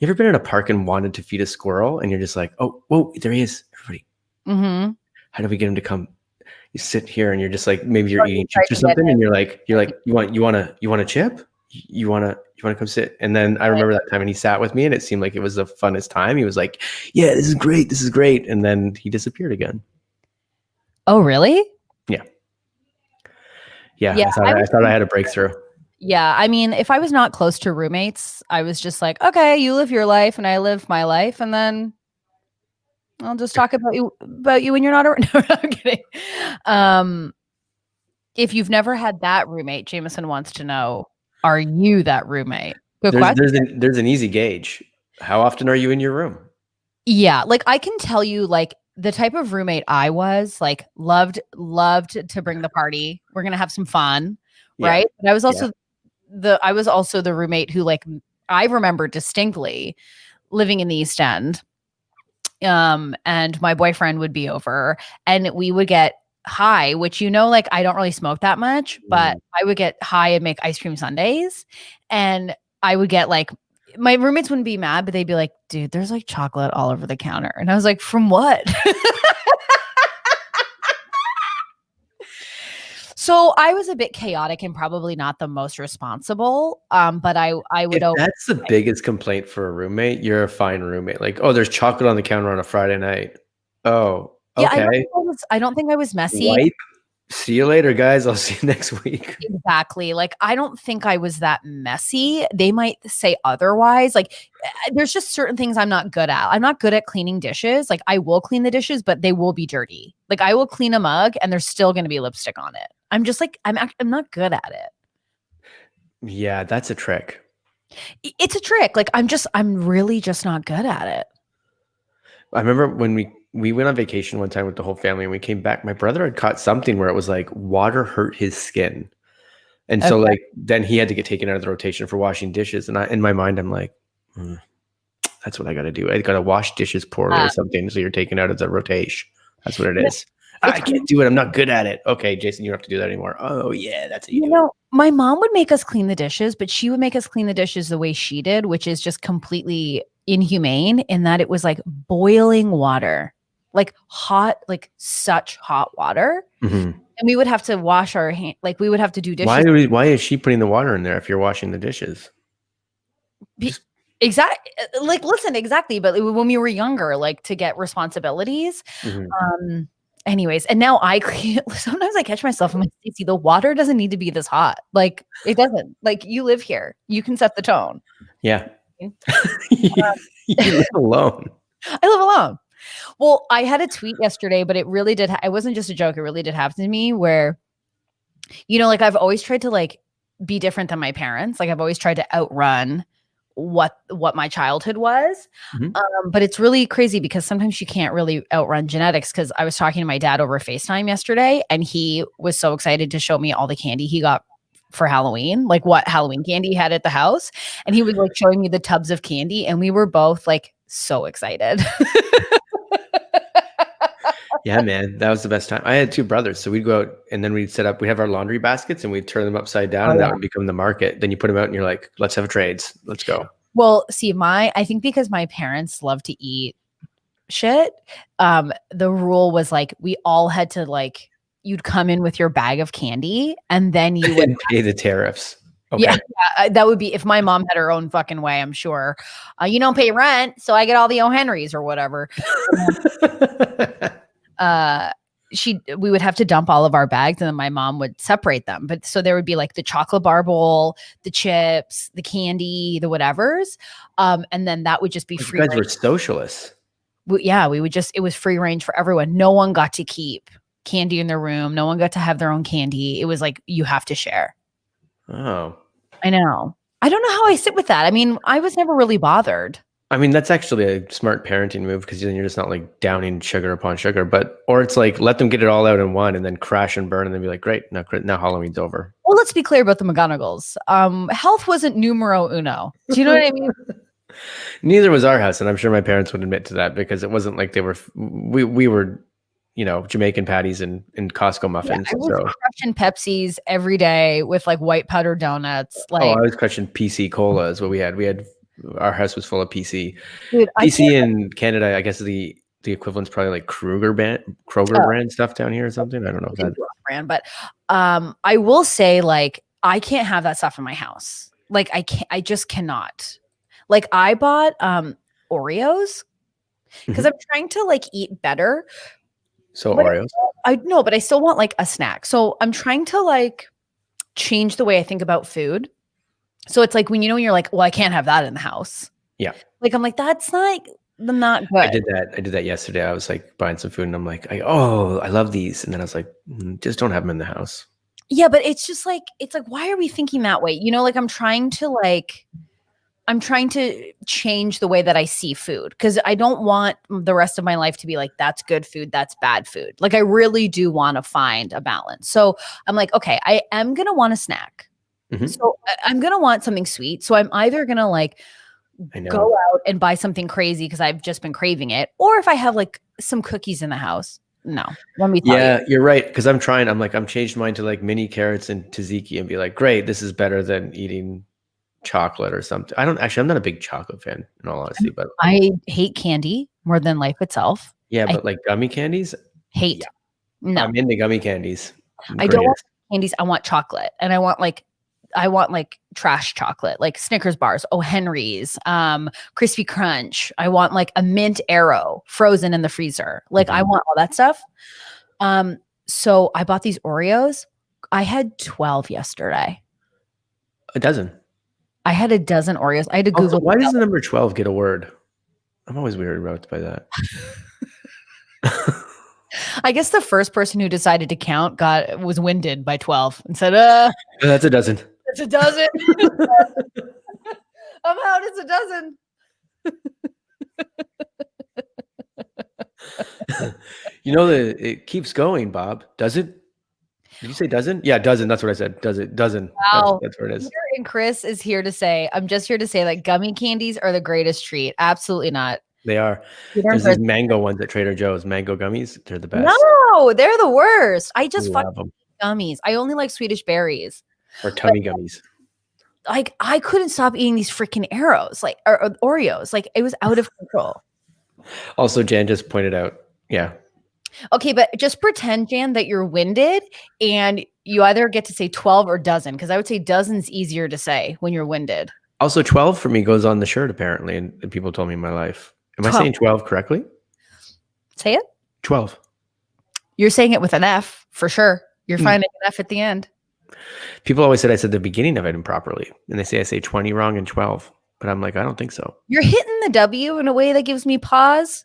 ever been in a park and wanted to feed a squirrel, and you're just like, oh, whoa, there he is, everybody. Mm-hmm. How do we get him to come? You sit here and you're just like, maybe you're eating chips or something, and you're like, you want a chip? You want to come sit? And then I remember that time, and he sat with me, and it seemed like it was the funnest time. He was like, yeah, this is great. And then he disappeared again. Oh, really? Yeah. I thought I had a breakthrough. Yeah. I mean, if I was not close to roommates, I was just like, okay, you live your life and I live my life, and then I'll just talk about you when you're not around. No, I'm kidding. If you've never had that roommate, Jameson wants to know, are you that roommate? Good question. There's an easy gauge. How often are you in your room? Yeah. Like I can tell you like the type of roommate I was, like loved to bring the party. We're going to have some fun. Yeah. Right. But I was also the roommate who, like, I remember distinctly living in the East End. And my boyfriend would be over and we would get high, which, like I don't really smoke that much, but I would get high and make ice cream sundaes. And I would get like, my roommates wouldn't be mad, but they'd be like, dude, there's like chocolate all over the counter. And I was like, from what? So I was a bit chaotic and probably not the most responsible. But I would. That's the biggest complaint for a roommate. You're a fine roommate. Like, oh, there's chocolate on the counter on a Friday night. Oh, okay. Yeah, I don't think I was messy. Wipe. See you later, guys. I'll see you next week. Exactly. Like, I don't think I was that messy. They might say otherwise. Like, there's just certain things I'm not good at. I'm not good at cleaning dishes. Like, I will clean the dishes, but they will be dirty. Like, I will clean a mug and there's still going to be lipstick on it. I'm just like, I'm not good at it. Yeah, that's a trick. It's a trick. Like, I'm really just not good at it. I remember when we went on vacation one time with the whole family and we came back, my brother had caught something where it was like water hurt his skin. And so like, then he had to get taken out of the rotation for washing dishes. And in my mind, I'm like, that's what I got to do. I got to wash dishes poorly or something. So you're taken out of the rotation. That's what it is. I can't do it. I'm not good at it. Okay, Jason, you don't have to do that anymore. Oh yeah, that's it. You know, my mom would make us clean the dishes, but she would make us clean the dishes the way she did, which is just completely inhumane in that it was like boiling water, like hot, like such hot water. Mm-hmm. And we would have to wash our hands. Like we would have to do dishes. Why is she putting the water in there if you're washing the dishes? Exactly. Like, listen, exactly. But when we were younger, like to get responsibilities, anyways, and now sometimes I catch myself. I'm like, Stacey, the water doesn't need to be this hot. Like it doesn't. Like you live here. You can set the tone. Yeah. You live alone. I live alone. Well, I had a tweet yesterday, but it really did. It wasn't just a joke. It really did happen to me where, like I've always tried to like be different than my parents. Like I've always tried to outrun what my childhood was. But it's really crazy because sometimes you can't really outrun genetics. Because I was talking to my dad over FaceTime yesterday and he was so excited to show me all the candy he got for Halloween, like what Halloween candy he had at the house. And he was like showing me the tubs of candy and we were both like so excited. Yeah, man, that was the best time. I had two brothers, so we'd go out and then we'd have our laundry baskets and we'd turn them upside down and that would become the market. Then you put them out and you're like, let's have trades. Let's go. Well, see, I think because my parents love to eat shit, the rule was like, we all had to like, you'd come in with your bag of candy and then you would pay the tariffs. Okay. Yeah, that would be if my mom had her own fucking way, I'm sure. You don't pay rent, so I get all the O'Henrys or whatever. We would have to dump all of our bags and then my mom would separate them. But so there would be like the chocolate bar bowl, the chips, the candy, the whatevers. And then that would just be free. You guys were socialists. We would it was free range for everyone. No one got to keep candy in their room. No one got to have their own candy. It was like, you have to share. Oh, I know. I don't know how I sit with that. I mean, I was never really bothered. I mean, that's actually a smart parenting move because then you're just not like downing sugar upon sugar, or it's like let them get it all out in one and then crash and burn and then be like, great, now Halloween's over. Well, let's be clear about the McGonagalls. Health wasn't numero uno. Do you know what I mean? Neither was our house, and I'm sure my parents would admit to that because it wasn't like we were, Jamaican patties and Costco muffins. Yeah, I was crushing Pepsis every day with like white powder donuts. Like, I was crushing PC Cola is what we had. Our house was full of PC. Dude, PC in Canada, I guess the equivalent's probably like Kroger brand stuff down here or something. I don't know that brand, but I will say like I can't have that stuff in my house. Like I just cannot. Like I bought Oreos because I'm trying to like eat better. So Oreos. I know, but I still want like a snack. So I'm trying to like change the way I think about food. So it's like when you're like, well, I can't have that in the house. Yeah. Like I'm like, that's not good. I did that yesterday. I was like buying some food and I'm like, I love these. And then I was like, just don't have them in the house. Yeah, but it's just like, why are we thinking that way? Like I'm trying to change the way that I see food because I don't want the rest of my life to be like, that's good food, that's bad food. Like I really do want to find a balance. So I'm like, okay, I am going to want a snack. So I'm going to want something sweet. So I'm either going to like go out and buy something crazy because I've just been craving it. Or if I have like some cookies in the house, no, let me tell you. Yeah, you're right. Because I'm changed mine to like mini carrots and tzatziki and be like, great, this is better than eating chocolate or something. I'm not a big chocolate fan in all honesty, but I hate candy more than life itself. Yeah, but like gummy candies? Hate. Yeah. No. I'm into gummy candies. I don't want candies. I want chocolate. And I want like trash chocolate, like Snickers bars, O. Henry's, Crispy Crunch. I want like a mint Arrow frozen in the freezer. Like I want all that stuff. So I bought these Oreos. I had 12 yesterday. A dozen. I had a dozen Oreos. I had to Google. Why does the number 12 get a word? I'm always weirded out by that. I guess the first person who decided to count was winded by 12 and said, that's a dozen. It's a dozen. I'm out. It's a dozen. It keeps going, Bob. Does it? Did you say dozen? Yeah, dozen. That's what I said. Does it? Dozen. Wow. That's what it is. Peter and Chris is here to say, I'm just here to say that gummy candies are the greatest treat. Absolutely not. They are. There's these mango ones at Trader Joe's. Mango gummies. They're the best. No, they're the worst. I just fucking love gummies. I only like Swedish berries. Or tummy gummies. Like I couldn't stop eating these freaking Arrows, like or Oreos. Like it was out of control. Also, Jan just pointed out. Yeah. Okay, but just pretend, Jan, that you're winded and you either get to say 12 or dozen, because I would say dozen's easier to say when you're winded. Also, 12 for me goes on the shirt, apparently, and people told me in my life. Am I saying 12 correctly? Say it. 12. You're saying it with an F, for sure. You're finding an F at the end. People always said I said the beginning of it improperly, and they say I say 20 wrong and 12, but I'm like, I don't think so. You're hitting the W in a way that gives me pause.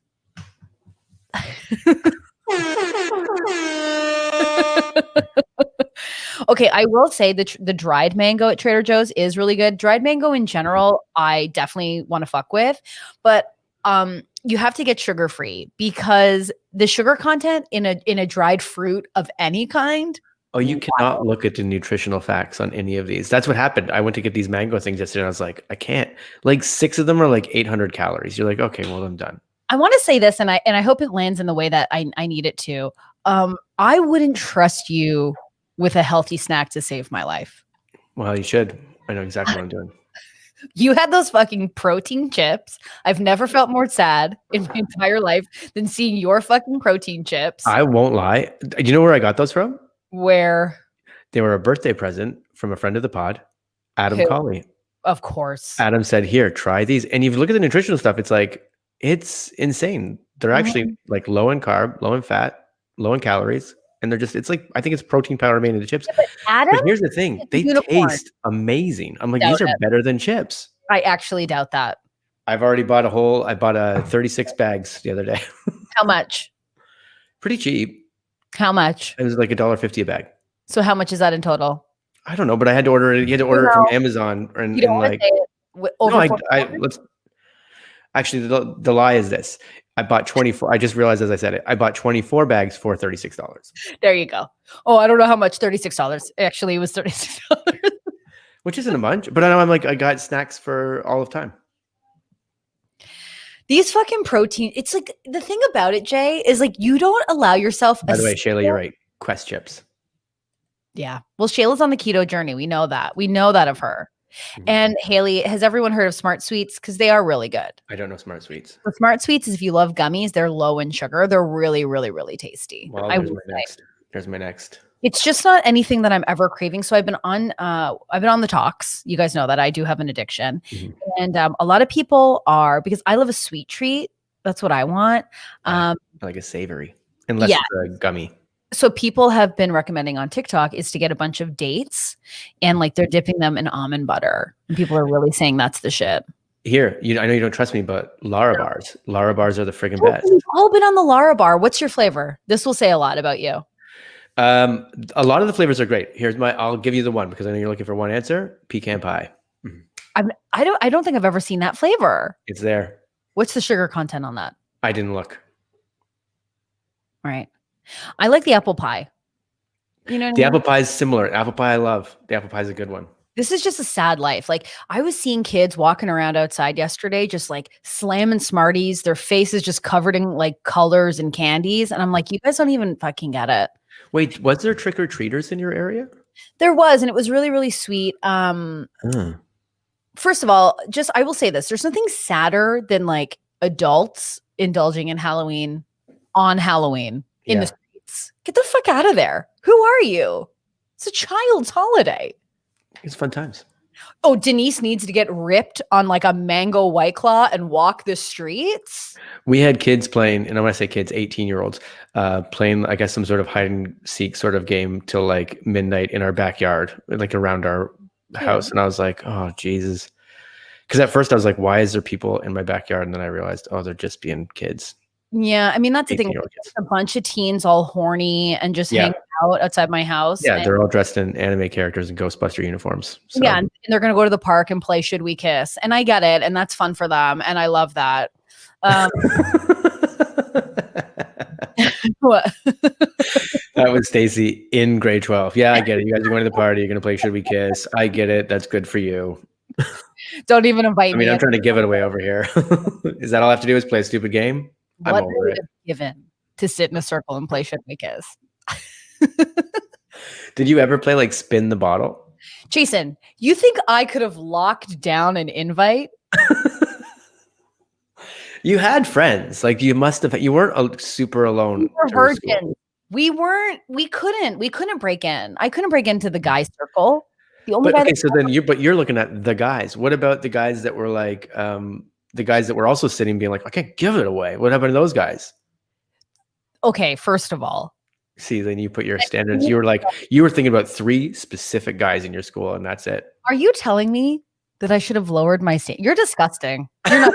Okay, I will say the dried mango at Trader Joe's is really good. Dried mango in general, I definitely want to fuck with, but you have to get sugar-free because the sugar content in a dried fruit of any kind. Oh, you cannot look at the nutritional facts on any of these. That's what happened. I went to get these mango things yesterday and I was like, I can't. Like 6 of them are like 800 calories. You're like, okay, well, I'm done. I want to say this, and I hope it lands in the way that I need it to. I wouldn't trust you with a healthy snack to save my life. Well, you should. I know exactly what I'm doing. You had those fucking protein chips. I've never felt more sad in my entire life than seeing your fucking protein chips. I won't lie. Do you know where I got those from? Where? They were a birthday present from a friend of the pod, Adam Colley. Of course. Adam said, here, try these. And if you look at the nutritional stuff, it's like, it's insane. They're actually like low in carb, low in fat, low in calories. And they're just, it's like, I think it's protein powder made into chips. Yeah, but here's the thing. They taste amazing. I'm like, these are better than chips. I actually doubt that. I bought a 36 bags the other day. How much? Pretty cheap. How much? It was like $1.50 a bag. So how much is that in total? I don't know, but I had to order it. You had to order it from Amazon. And, you don't and like, say it over no, Actually, the lie is this. I bought 24. I just realized as I said it, I bought 24 bags for $36. There you go. Oh, I don't know how much $36. Actually, it was $36. Which isn't a bunch, but I know I'm like, I got snacks for all of time. These fucking protein, it's like the thing about it, Jay, is like you don't allow yourself. By the way, Shayla, you're right. Quest chips. Yeah. Well, Shayla's on the keto journey. We know that. We know that of her. And Haley, has everyone heard of Smart Sweets? Because they are really good. I don't know Smart Sweets. The Smart Sweets is if you love gummies, they're low in sugar. They're really, really, really tasty. Well, there's my next. It's just not anything that I'm ever craving. So I've been on the talks. You guys know that I do have an addiction. And a lot of people are, because I love a sweet treat. That's what I want. Like a savory, unless it's a gummy. So people have been recommending on TikTok is to get a bunch of dates and like they're dipping them in almond butter. And people are really saying that's the shit. Here, I know you don't trust me, but Lara bars. Lara bars are the friggin' best. We've all been on the Lara bar. What's your flavor? This will say a lot about you. A lot of the flavors are great. I'll give you the one because I know you're looking for one answer. Pecan pie. I don't think I've ever seen that flavor. It's there. What's the sugar content on that? I didn't look. All right. I like the apple pie. You know, the apple pie is similar. Apple pie I love. The apple pie is a good one. This is just a sad life. Like I was seeing kids walking around outside yesterday, just like slamming Smarties, their faces just covered in like colors and candies. And I'm like, you guys don't even fucking get it. Wait, was there trick-or-treaters in your area? There was, and it was really, really sweet. First of all, I will say this. There's nothing sadder than like adults indulging in Halloween on Halloween in the streets. Get the fuck out of there. Who are you? It's a child's holiday. It's fun times. Oh, Denise needs to get ripped on like a mango White Claw and walk the streets. We had kids playing, and when I say kids, 18-year-olds, playing, I guess, some sort of hide and seek sort of game till like midnight in our backyard, like around our house. And I was like, oh, Jesus. Because at first I was like, why is there people in my backyard? And then I realized, oh, they're just being kids. Yeah, I mean, that's the thing. A bunch of teens all horny and just hanging out outside my house. Yeah, they're all dressed in anime characters and Ghostbuster uniforms. So. Yeah, and they're going to go to the park and play Should We Kiss? And I get it, and that's fun for them, and I love that. What? That was Stacey in grade 12. Yeah, I get it. You guys are going to the party. You're going to play Should We Kiss? I get it. That's good for you. Don't even invite me. I mean, I'm trying to give it away over here. Is that all I have to do is play a stupid game? What I'm over it. Given to sit in a circle and play Should We Kiss? Did you ever play like spin the bottle? Jason, you think I could have locked down an invite? You had friends. Like you must have. You weren't super alone. We were virgins. We weren't. We couldn't break in. I couldn't break into the guy circle. The only guy. Okay, so then you're looking at the guys. What about the guys that were like the guys that were also sitting being like, I can't give it away. What happened to those guys? Okay, first of all. See, then you put your standards. You were thinking about 3 specific guys in your school, and that's it. Are you telling me that I should have lowered my standards? You're disgusting. You're not.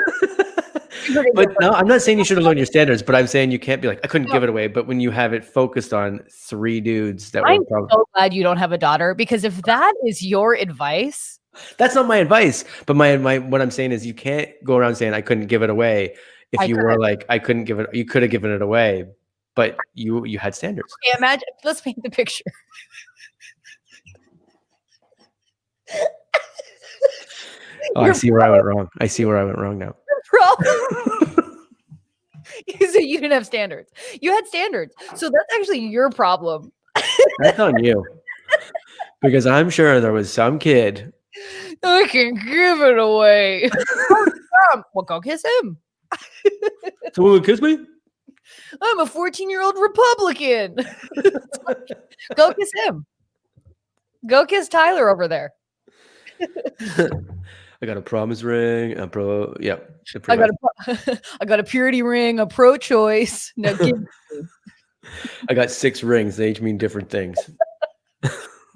But no, I'm not saying you should have lowered your standards, but I'm saying you can't be like, I couldn't give it away. But when you have it focused on 3 dudes that I'm so glad you don't have a daughter, because if that is your advice. That's not my advice, but my what I'm saying is you can't go around saying I couldn't give it away. If you were like, I couldn't give it, you could have given it away, but you had standards. Okay, imagine, let's paint the picture. Oh, I see where I went wrong. I see where I went wrong now. Problem is that you didn't have standards. You had standards. So that's actually your problem. That's on you. Because I'm sure there was some kid. I can give it away. Well, go kiss him. Someone would kiss me? I'm a 14-year-old Republican. Go kiss him. Go kiss Tyler over there. I got a promise ring. I got a purity ring, a pro-choice. Now give me. I got 6 rings. They each mean different things.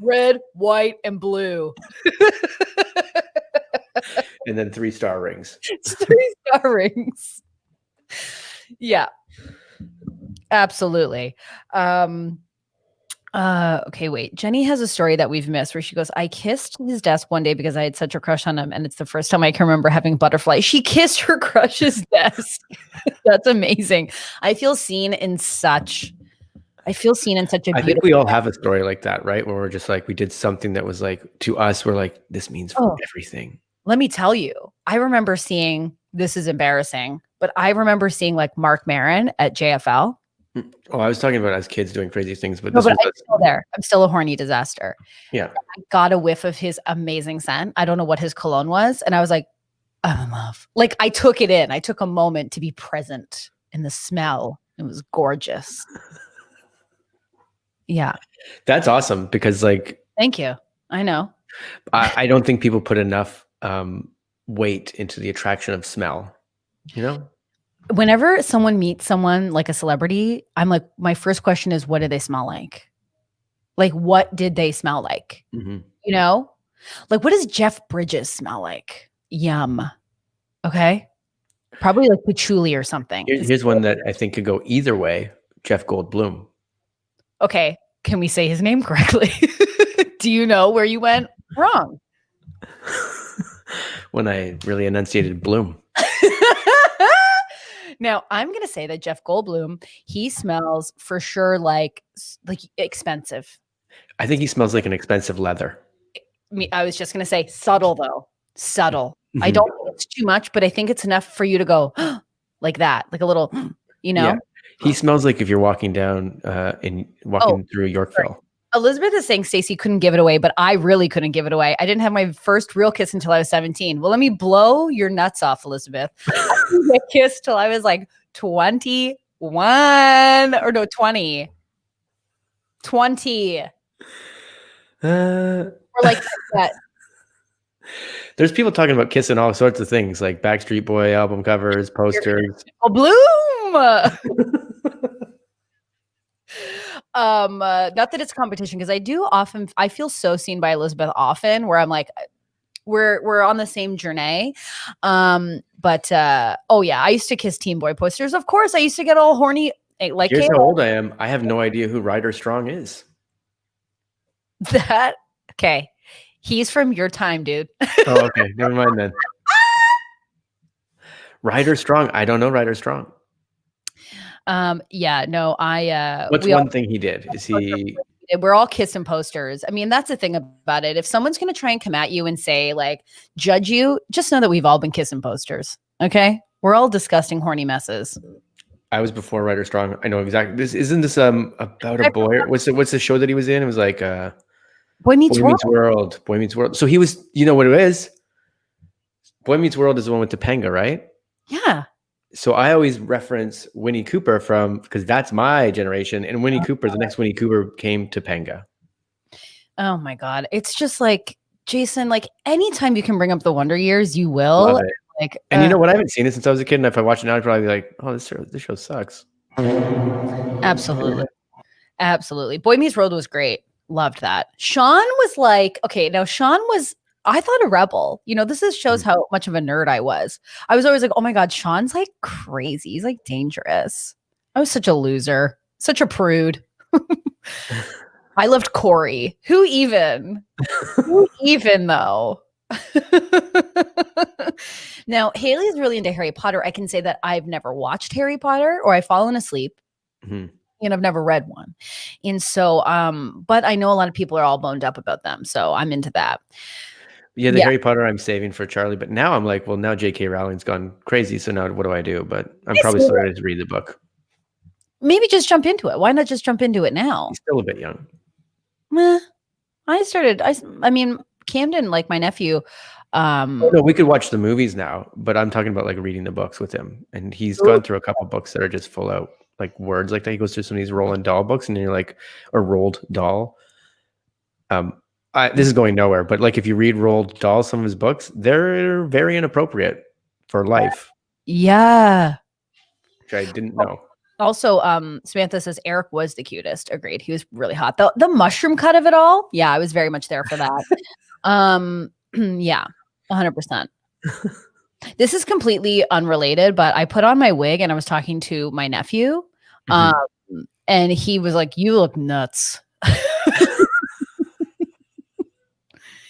Red, white, and blue. And then 3-star rings. It's 3-star rings. Yeah. Absolutely. Okay, wait. Jenny has a story that we've missed where she goes, I kissed his desk one day because I had such a crush on him, and it's the first time I can remember having butterflies. She kissed her crush's desk. That's amazing. I feel seen in such a beautiful. I think we all have a story like that, right? Where we're just like, we did something that was like, to us, we're like, this means everything. Let me tell you, I remember seeing, this is embarrassing, but I remember seeing like Mark Maron at JFL. Oh, I was talking about as kids doing crazy things, but no, but I'm still there. I'm still a horny disaster. Yeah. I got a whiff of his amazing scent. I don't know what his cologne was. And I was like, I'm in love. Like I took it in. I took a moment to be present in the smell. It was gorgeous. Yeah. That's awesome because like, thank you. I know. I don't think people put enough weight into the attraction of smell, you know? Whenever someone meets someone like a celebrity, I'm like, my first question is, what do they smell like? Like, what did they smell like? Mm-hmm. You know, like, what does Jeff Bridges smell like? Yum. Okay. Probably like patchouli or something. Here's one that I think could go either way. Jeff Goldblum. Okay. Can we say his name correctly? Do you know where you went wrong? When I really enunciated Bloom. Now, I'm going to say that Jeff Goldblum, he smells for sure like expensive. I think he smells like an expensive leather. I was just going to say subtle, though. Subtle. Mm-hmm. I don't think it's too much, but I think it's enough for you to go like that, like a little, you know? Yeah. He smells like if you're walking down through Yorkville. Right. Elizabeth is saying Stacey couldn't give it away, but I really couldn't give it away. I didn't have my first real kiss until I was 17. Well, let me blow your nuts off, Elizabeth. I didn't get kissed till I was like 21 or no, 20. 20. Or like that. There's people talking about kissing all sorts of things, like Backstreet Boy album covers, posters. Oh, Bloom. Not that it's competition, because I feel so seen by Elizabeth often, where I'm like, we're on the same journey. But oh yeah, I used to kiss Teen Boy posters. Of course, I used to get all horny. Like, here's how old I am. I have no idea who Ryder Strong is. Okay. He's from your time, dude. Oh, okay. Never mind then. Ryder Strong. I don't know Ryder Strong. Yeah, no, what's one thing he did? We're all kissing posters. I mean, that's the thing about it. If someone's going to try and come at you and say, like, judge you, just know that we've all been kissing posters. Okay. We're all disgusting, horny messes. I was before Ryder Strong. I know exactly. Isn't this about a boy? What's the show that he was in? It was like Boy Meets World. Boy Meets World. So he was, you know what it is? Boy Meets World is the one with Topanga, right? Yeah. So I always reference Winnie Cooper because that's my generation. And Winnie Cooper, the next Winnie Cooper came to Topanga. Oh my God. It's just like, Jason, like anytime you can bring up the Wonder Years, you will. Love it. Like, and you know what? I haven't seen it since I was a kid. And if I watch it now, I'd probably be like, oh, this show sucks. Absolutely. Absolutely. Boy Meets World was great. Loved that. Sean was like, okay, now Sean was, I thought, a rebel. You know, this shows how much of a nerd I was. I was always like, oh my God, Sean's like crazy. He's like dangerous. I was such a loser, such a prude. I loved Corey. Who even though? Now, Haley is really into Harry Potter. I can say that I've never watched Harry Potter, or I've fallen asleep. Mm-hmm. And I've never read one. And so, but I know a lot of people are all boned up about them. So I'm into that. Yeah, Harry Potter I'm saving for Charlie. But now I'm like, well, now J.K. Rowling's gone crazy. So now what do I do? But I'm probably still ready to read the book. Maybe just jump into it. Why not just jump into it now? He's still a bit young. I mean, Camden, like my nephew. No, we could watch the movies now, but I'm talking about like reading the books with him. And he's gone through a couple books that are just full out like words like that. He goes through some of these Roald Dahl books, and you're like, or Roald Dahl. This is going nowhere, but like if you read Roald Dahl, some of his books, they're very inappropriate for life. Yeah. Which I didn't know. Also, Samantha says Eric was the cutest. Agreed. He was really hot. The mushroom cut of it all. Yeah, I was very much there for that. Yeah, 100%. This is completely unrelated, but I put on my wig and I was talking to my nephew, and he was like, "You look nuts."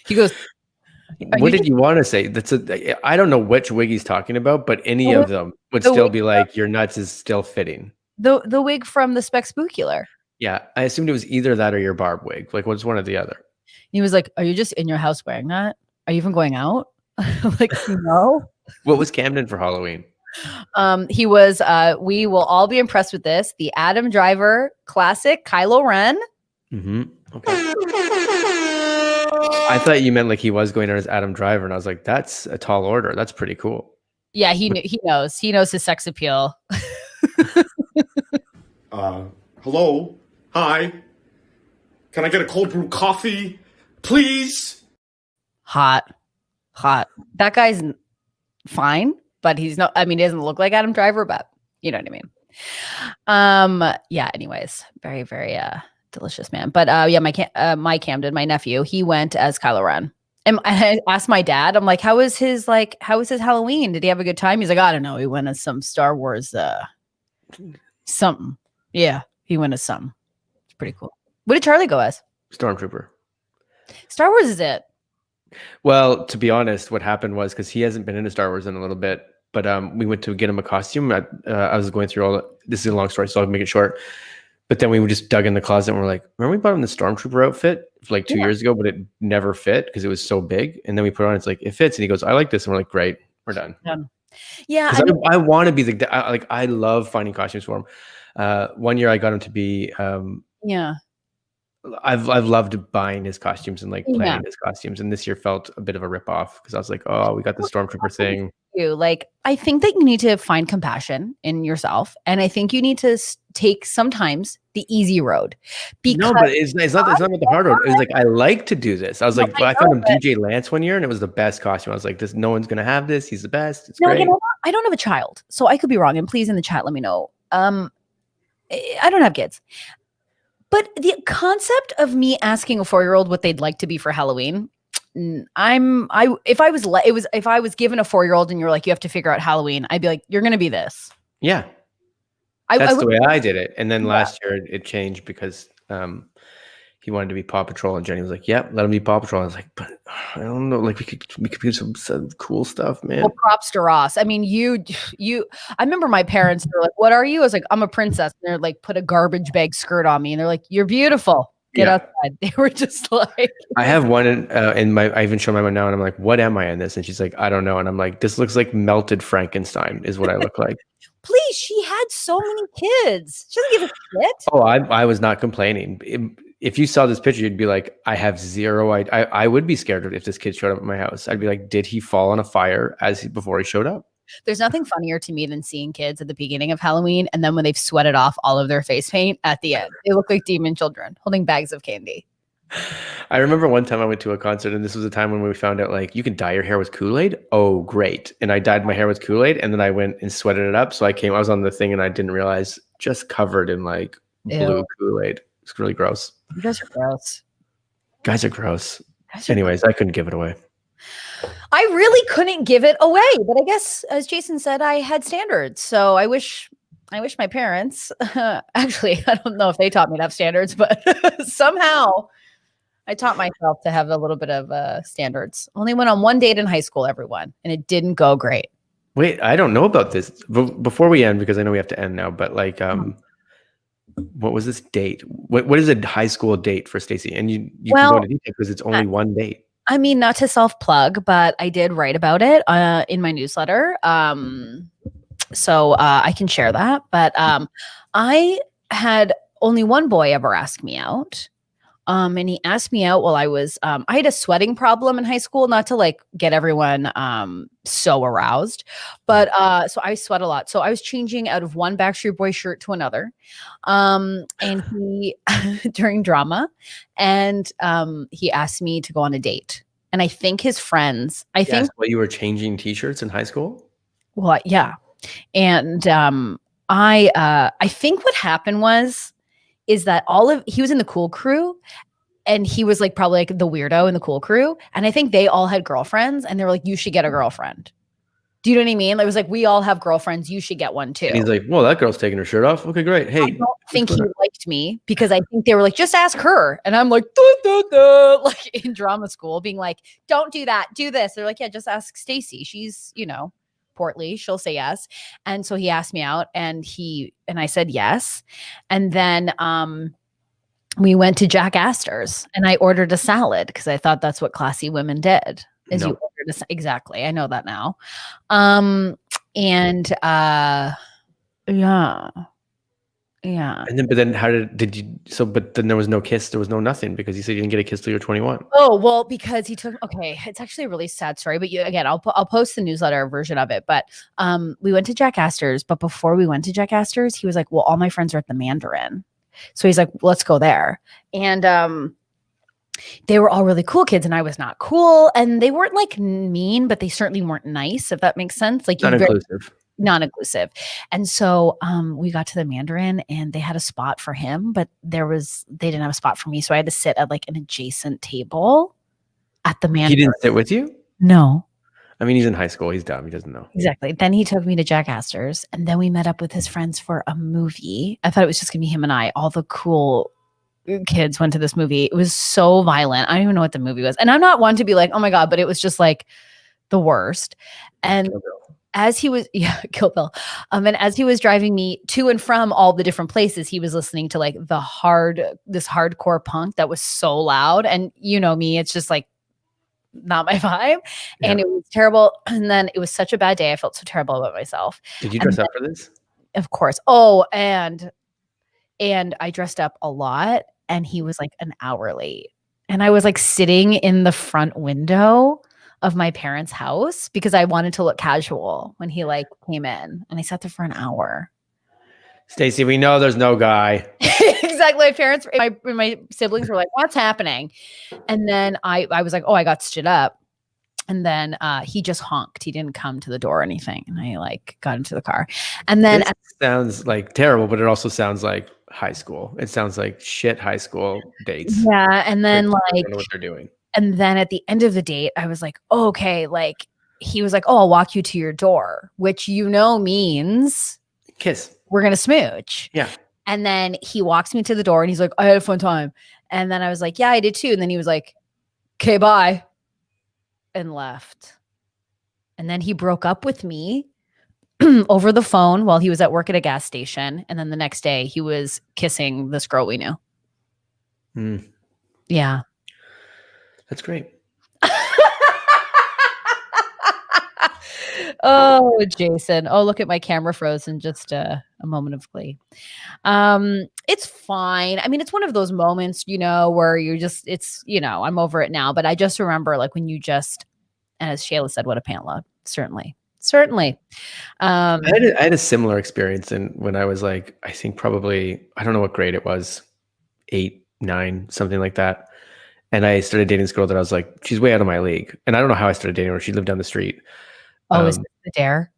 He goes, what did you want to say? I don't know which wig he's talking about, but any of them would still be like, your nuts is still fitting. The wig from the SpecSpookular. Yeah, I assumed it was either that or your barb wig. Like, what's one or the other? He was like, are you just in your house wearing that? Are you even going out? Like, no. What was Camden for Halloween? He was, we will all be impressed with this. The Adam Driver classic Kylo Ren. Okay. I thought you meant like he was going out as Adam Driver, and I was like, that's a tall order. That's pretty cool. Yeah, he knows his sex appeal. Hello? Hi? Can I get a cold brew coffee, please? Hot. That guy's fine, but he's not, I mean, he doesn't look like Adam Driver, but you know what I mean? Yeah, anyways, very, very, delicious man. But, yeah, my Camden, my nephew, he went as Kylo Ren. And I asked my dad, I'm like, how was his Halloween? Did he have a good time? He's like, I don't know. He went as some Star Wars, something. Yeah, he went as something. It's pretty cool. What did Charlie go as? Stormtrooper. Star Wars is it? Well, to be honest, what happened was, because he hasn't been into Star Wars in a little bit, but we went to get him a costume. I was going through this is a long story, so I'll make it short. But then we just dug in the closet and we're like, remember we bought him the Stormtrooper outfit like 2 years ago, but it never fit because it was so big. And then we put it on, it's like, it fits. And he goes, I like this. And we're like, great, we're done. Yeah. I want to be I love finding costumes for him. 1 year I got him to be, yeah. I've loved buying his costumes and like planning his costumes. And this year felt a bit of a ripoff because I was like, oh, we got the Stormtrooper thing. Like, I think that you need to find compassion in yourself. And I think you need to take sometimes the easy road. No, but it's not about the hard road. It was like, I like to do this. I was like, I found him DJ Lance one year and it was the best costume. I was like, no one's going to have this. He's the best. It's great. You know, I don't have a child, so I could be wrong. And please in the chat, let me know. I don't have kids. But the concept of me asking a 4-year-old what they'd like to be for Halloween, if I was given a 4-year-old and you're like, you have to figure out Halloween, I'd be like, you're going to be this. Yeah. That's the way I did it. And then last year it changed because he wanted to be Paw Patrol, and Jenny was like, "Yep, let him be Paw Patrol." I was like, "But I don't know. Like we could do some cool stuff, man." Well, props to Ross. I mean, I remember my parents were like, "What are you?" I was like, "I'm a princess." And they're like, put a garbage bag skirt on me, and they're like, "You're beautiful. Get outside." They were just like, I have one in my. I even show my mom now, and I'm like, "What am I in this?" And she's like, "I don't know." And I'm like, "This looks like melted Frankenstein. Is what I look like." Please, she had so many kids. She doesn't give a shit. Oh, I was not complaining. If you saw this picture, you'd be like, I have zero. I would be scared if this kid showed up at my house. I'd be like, did he fall on a fire before he showed up? There's nothing funnier to me than seeing kids at the beginning of Halloween, and then when they've sweated off all of their face paint at the end, they look like demon children holding bags of candy. I remember one time I went to a concert, and this was a time when we found out like you can dye your hair with Kool-Aid. Oh, great! And I dyed my hair with Kool-Aid, and then I went and sweated it up. So I was on the thing, and I didn't realize just covered in like blue Kool-Aid. It's really gross. You guys are gross. Guys are gross. Anyways, I couldn't give it away. I really couldn't give it away, but I guess, as Jason said, I had standards. So I wish my parents. Actually, I don't know if they taught me to have standards, but somehow I taught myself to have a little bit of standards. Only went on one date in high school, everyone, and it didn't go great. Wait, I don't know about this. Before we end, because I know we have to end now, but like, what was this date? What is a high school date for Stacey? And you can go into detail because it's only one date. I mean, not to self-plug, but I did write about it in my newsletter. So I can share that. But I had only one boy ever ask me out. And he asked me out while I was, I had a sweating problem in high school, not to like get everyone so aroused, but so I sweat a lot. So I was changing out of one Backstreet Boy shirt to another. And he, during drama, and he asked me to go on a date. And I think his friends, Well, you were changing t-shirts in high school? Well, yeah. And I think what happened is that he was in the cool crew, and he was like probably like the weirdo in the cool crew. And I think they all had girlfriends, and they were like, you should get a girlfriend. Do you know what I mean? It was like, we all have girlfriends. You should get one too. And he's like, well, that girl's taking her shirt off. Okay, great. Hey, I don't think he liked me because I think they were like, just ask her. And I'm like, duh, duh, duh, like in drama school, being like, don't do that. Do this. They're like, yeah, just ask Stacey. She's, you know, portly. She'll say yes. And so he asked me out and I said yes. And then we went to Jack Astor's and I ordered a salad because I thought that's what classy women did. You ordered exactly. I know that now. Yeah. And then how did you, but then there was no kiss, there was no nothing because you said you didn't get a kiss till you're 21. Oh, well, because it's actually a really sad story, but I'll post the newsletter version of it. But we went to Jack Astor's, but before we went to Jack Astor's, he was like, well, all my friends are at the Mandarin. So he's like, let's go there. And they were all really cool kids and I was not cool. And they weren't like mean, but they certainly weren't nice, if that makes sense. Like non-inclusive. And so we got to the Mandarin and they had a spot for him, but they didn't have a spot for me. So I had to sit at like an adjacent table at the Mandarin. He didn't sit with you? No. I mean, he's in high school. He's dumb. He doesn't know. Exactly. Then he took me to Jack Astor's and then we met up with his friends for a movie. I thought it was just gonna be him and I. All the cool kids went to this movie. It was so violent. I don't even know what the movie was. And I'm not one to be like, oh my God, but it was just like the worst. And as he was, Kill Bill. And as he was driving me to and from all the different places, he was listening to like this hardcore punk that was so loud. And you know me, it's just like not my vibe. Yeah. And it was terrible. And then it was such a bad day. I felt so terrible about myself. Did you dress up for this? Of course. Oh, and I dressed up a lot and he was like an hour late. And I was like sitting in the front window of my parents' house because I wanted to look casual when he like came in and I sat there for an hour. Stacey, we know there's no guy. Exactly. My parents, my siblings were like, what's happening? And then I was like, oh, I got stood up. And then he just honked. He didn't come to the door or anything. And I like got into the car. And then it sounds like terrible, but it also sounds like high school. It sounds like shit high school dates. Yeah. And then like I don't know what they're doing. And then at the end of the date, I was like, oh, okay. Like he was like, oh, I'll walk you to your door, which means kiss. We're going to smooch. Yeah. And then he walks me to the door and he's like, I had a fun time. And then I was like, yeah, I did too. And then he was like, okay, bye. And left. And then he broke up with me over the phone while he was at work at a gas station. And then the next day he was kissing this girl we knew. Yeah. That's great. Oh, Jason. Oh, look at my camera frozen. Just a moment of glee. It's fine. I mean, it's one of those moments, where I'm over it now, but I just remember like when and as Shayla said, what a pant load. Certainly. I had a similar experience when I was like, I think probably, I don't know what grade it was, 8, 9, something like that. And I started dating this girl that I was like, she's way out of my league. And I don't know how I started dating her. She lived down the street. Oh, is it the Dare?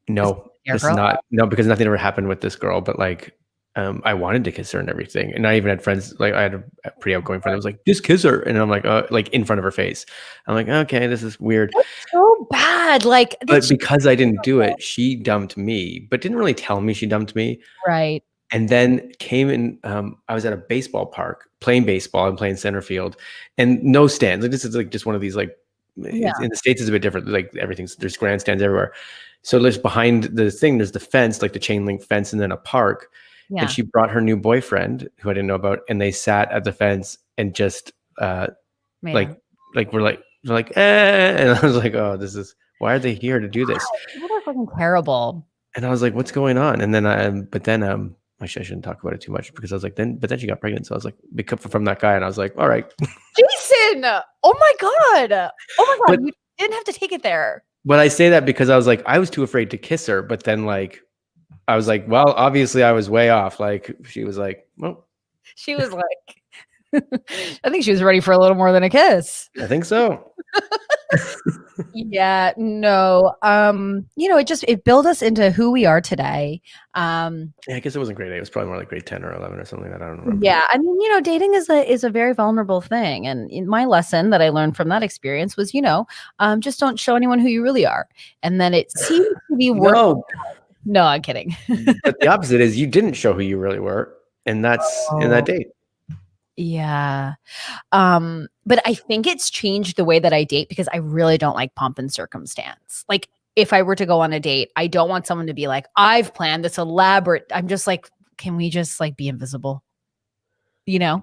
No, it's not. No, because nothing ever happened with this girl. But like, I wanted to kiss her and everything. And I even had friends, like I had a pretty outgoing friend that was like, just kiss her. And I'm like, like in front of her face. I'm like, okay, this is weird. That's so bad. Like, but because I didn't do it, she dumped me, but didn't really tell me she dumped me. Right. And then came in, I was at a baseball park playing baseball and playing center field and no stands. Like this is like just one of these, like in the States it's a bit different. Like there's grandstands everywhere. So there's behind the thing, there's the fence, like the chain link fence, and then a park. Yeah. And she brought her new boyfriend who I didn't know about. And they sat at the fence and just we're like, and I was like, oh, why are they here to do this? People are fucking terrible. And I was like, what's going on? And then I shouldn't talk about it too much because I was like, then she got pregnant. So I was like, from that guy. And I was like, all right. Jason, oh my God. But you didn't have to take it there. But I say that because I was like, I was too afraid to kiss her. But then like, I was like, well, obviously I was way off. Like she was like, well. She was like, I think she was ready for a little more than a kiss. I think so. Yeah, no. It built us into who we are today. Yeah, I guess it wasn't grade 8. It was probably more like grade 10 or 11 or something that I don't remember. Yeah, I mean, dating is a very vulnerable thing, and my lesson that I learned from that experience was, just don't show anyone who you really are, and then it seems to be working. No, I'm kidding. But the opposite is you didn't show who you really were, and that's in that date. Yeah. But I think it's changed the way that I date because I really don't like pomp and circumstance. Like if I were to go on a date, I don't want someone to be like, I've planned this elaborate. I'm just like, can we just like be invisible? Yeah.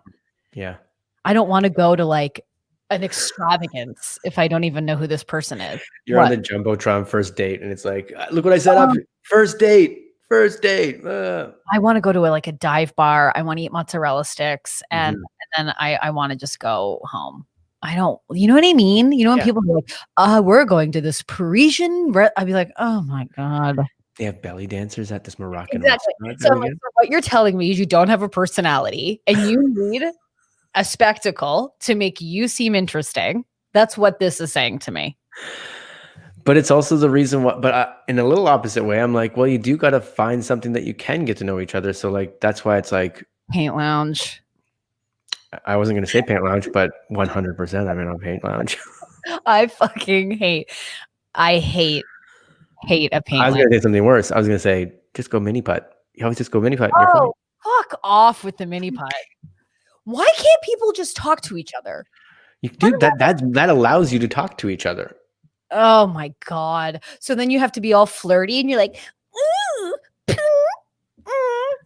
I don't want to go to like an extravagance if I don't even know who this person is. You're on the Jumbotron first date and it's like, look what I set up. First date. I want to go to like a dive bar. I want to eat mozzarella sticks and then I want to just go home. I don't, you know what I mean? When people are like, we're going to this Parisian, I'd be like, oh my God. They have belly dancers at this Moroccan restaurant. So what you're telling me is you don't have a personality and you need a spectacle to make you seem interesting. That's what this is saying to me. But it's also the reason why, but in a little opposite way, I'm like, well, you do got to find something that you can get to know each other. So like, that's why it's like paint lounge. I wasn't going to say paint lounge, but 100% I'm in on paint lounge. I fucking hate a paint I was going to say something worse. I was going to say, just go mini putt. You always just go mini putt. And you're fine. Fuck off with the mini putt. Why can't people just talk to each other? Dude, that allows you to talk to each other. Oh my God. So then you have to be all flirty and you're like,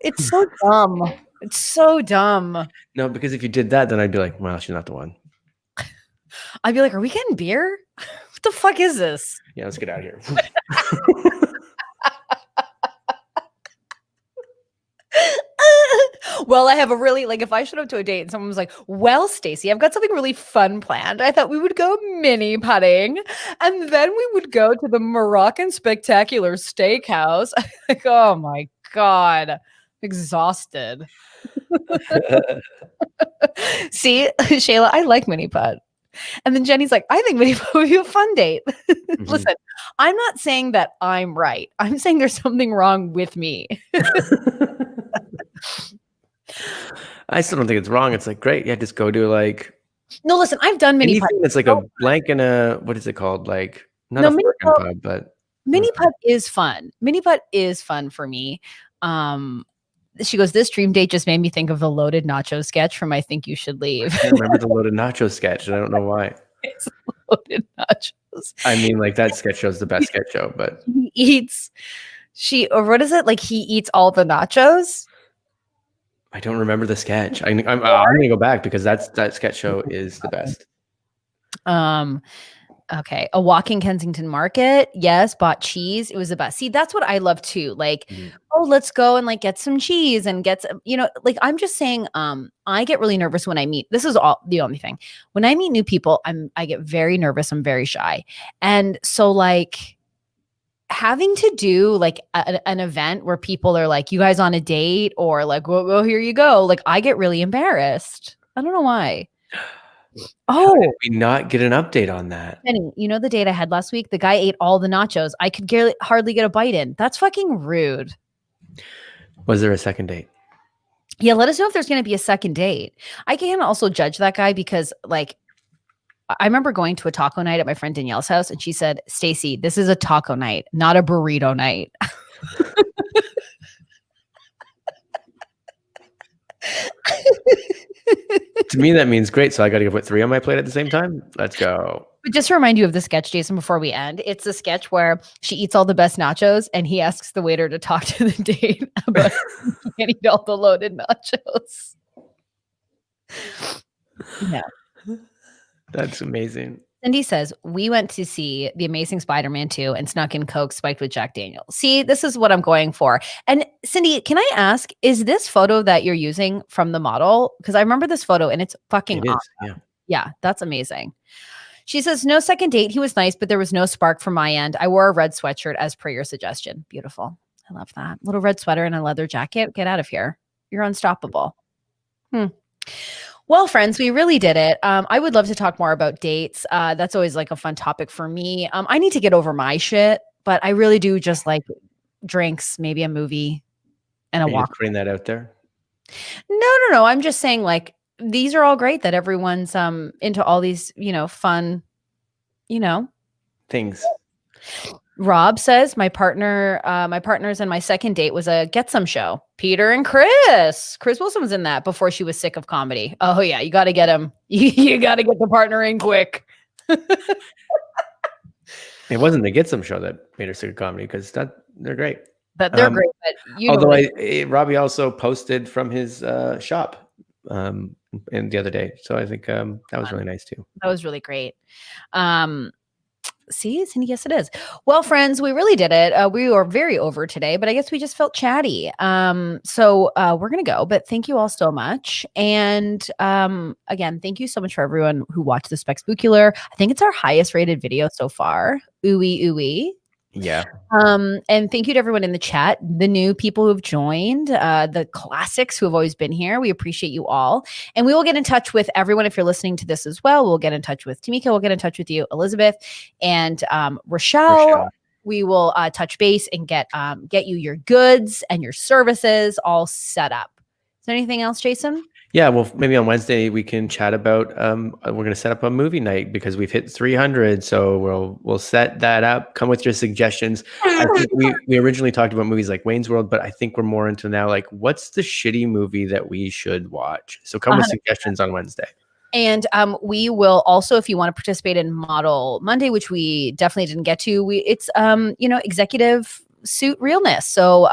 it's so dumb. It's so dumb. No, because if you did that, then I'd be like, well, she's not the one. I'd be like, are we getting beer? What the fuck is this? Yeah, let's get out of here. Well, I have a really, like, if I showed up to a date and someone was like, well, Stacey, I've got something really fun planned. I thought we would go mini putting and then we would go to the Moroccan Spectacular Steakhouse. Like, oh my God, exhausted. See, Shayla, I like mini putt. And then Jenny's like, I think mini putt would be a fun date. Listen, I'm not saying that I'm right. I'm saying there's something wrong with me. I still don't think it's wrong. It's like, great. Yeah, just go to like. No, listen, I've done mini putt. It's like a blank and a, what is it called? Like, not a fork and pub, but. Mini putt is fun. Mini putt is fun for me. She goes, this dream date just made me think of the loaded nacho sketch from I Think You Should Leave. I remember the loaded nacho sketch. And I don't know why. It's loaded nachos. I mean, like that sketch show is the best sketch show, but. Or what is it? Like he eats all the nachos? I don't remember the sketch. I'm going to go back because that sketch show is the best. Okay. A walk in Kensington Market. Yes. Bought cheese. It was the best. See, that's what I love too. Like, let's go and like get some cheese and get some, like I'm just saying, I get really nervous when I meet, this is all the only thing. When I meet new people, I get very nervous. I'm very shy. And so like, having to do like an event where people are like, you guys on a date or like, well, here you go. Like I get really embarrassed. I don't know why. How did we not get an update on that? Penny, the date I had last week, the guy ate all the nachos. I could hardly get a bite in. That's fucking rude. Was there a second date? Yeah. Let us know if there's going to be a second date. I can't also judge that guy because like, I remember going to a taco night at my friend Danielle's house and she said, Stacey, this is a taco night, not a burrito night. To me, that means great. So I got to go put 3 on my plate at the same time. Let's go. But just to remind you of the sketch, Jason, before we end, it's a sketch where she eats all the best nachos and he asks the waiter to talk to the date about he can't eat all the loaded nachos. Yeah. That's amazing. Cindy says, we went to see The Amazing Spider-Man 2 and snuck in Coke spiked with Jack Daniels. See, this is what I'm going for. And Cindy, can I ask, is this photo that you're using from the model? Because I remember this photo and it's fucking awesome. Yeah, that's amazing. She says, no second date. He was nice, but there was no spark from my end. I wore a red sweatshirt as per your suggestion. Beautiful. I love that. Little red sweater and a leather jacket. Get out of here. You're unstoppable. Well, friends, we really did it. I would love to talk more about dates. That's always like a fun topic for me. I need to get over my shit, but I really do just like drinks, maybe a movie and a Are you walk. just putting that out there? No. I'm just saying like these are all great that everyone's into all these, fun, Things. Rob says my partner's and my second date was a Get Some show. Peter and Chris Wilson was in that before she was sick of comedy. Oh yeah, you got to get him. You got to get the partner in quick. It wasn't the Get Some show that made her sick of comedy because they're great. But they're great. But although Robbie also posted from his shop and the other day, so I think that was really nice too. That was really great. See, yes, it is. Well, friends, we really did it. We were very over today, but I guess we just felt chatty. So we're going to go, but thank you all so much. And again, thank you so much for everyone who watched the SpecSpookular. I think it's our highest rated video so far. Ooey. Yeah. And thank you to everyone in the chat, the new people who have joined, the classics who have always been here. We appreciate you all. And we will get in touch with everyone if you're listening to this as well. We'll get in touch with Tamika. We'll get in touch with you, Elizabeth, and Rochelle. We will touch base and get you your goods and your services all set up. Is there anything else, Jason? Yeah, well, maybe on Wednesday we can chat about. We're going to set up a movie night because we've hit 300, so we'll set that up. Come with your suggestions. I think we originally talked about movies like Wayne's World, but I think we're more into now like what's the shitty movie that we should watch. So come with suggestions on Wednesday. And we will also, if you want to participate in Model Monday, which we definitely didn't get to, it's executive suit realness. So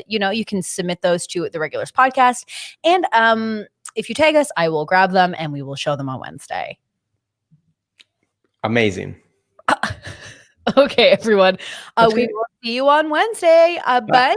you can submit those to the Regulars podcast, and if you tag us, I will grab them and we will show them on Wednesday. Amazing. Okay, everyone. We will see you on Wednesday. Bye.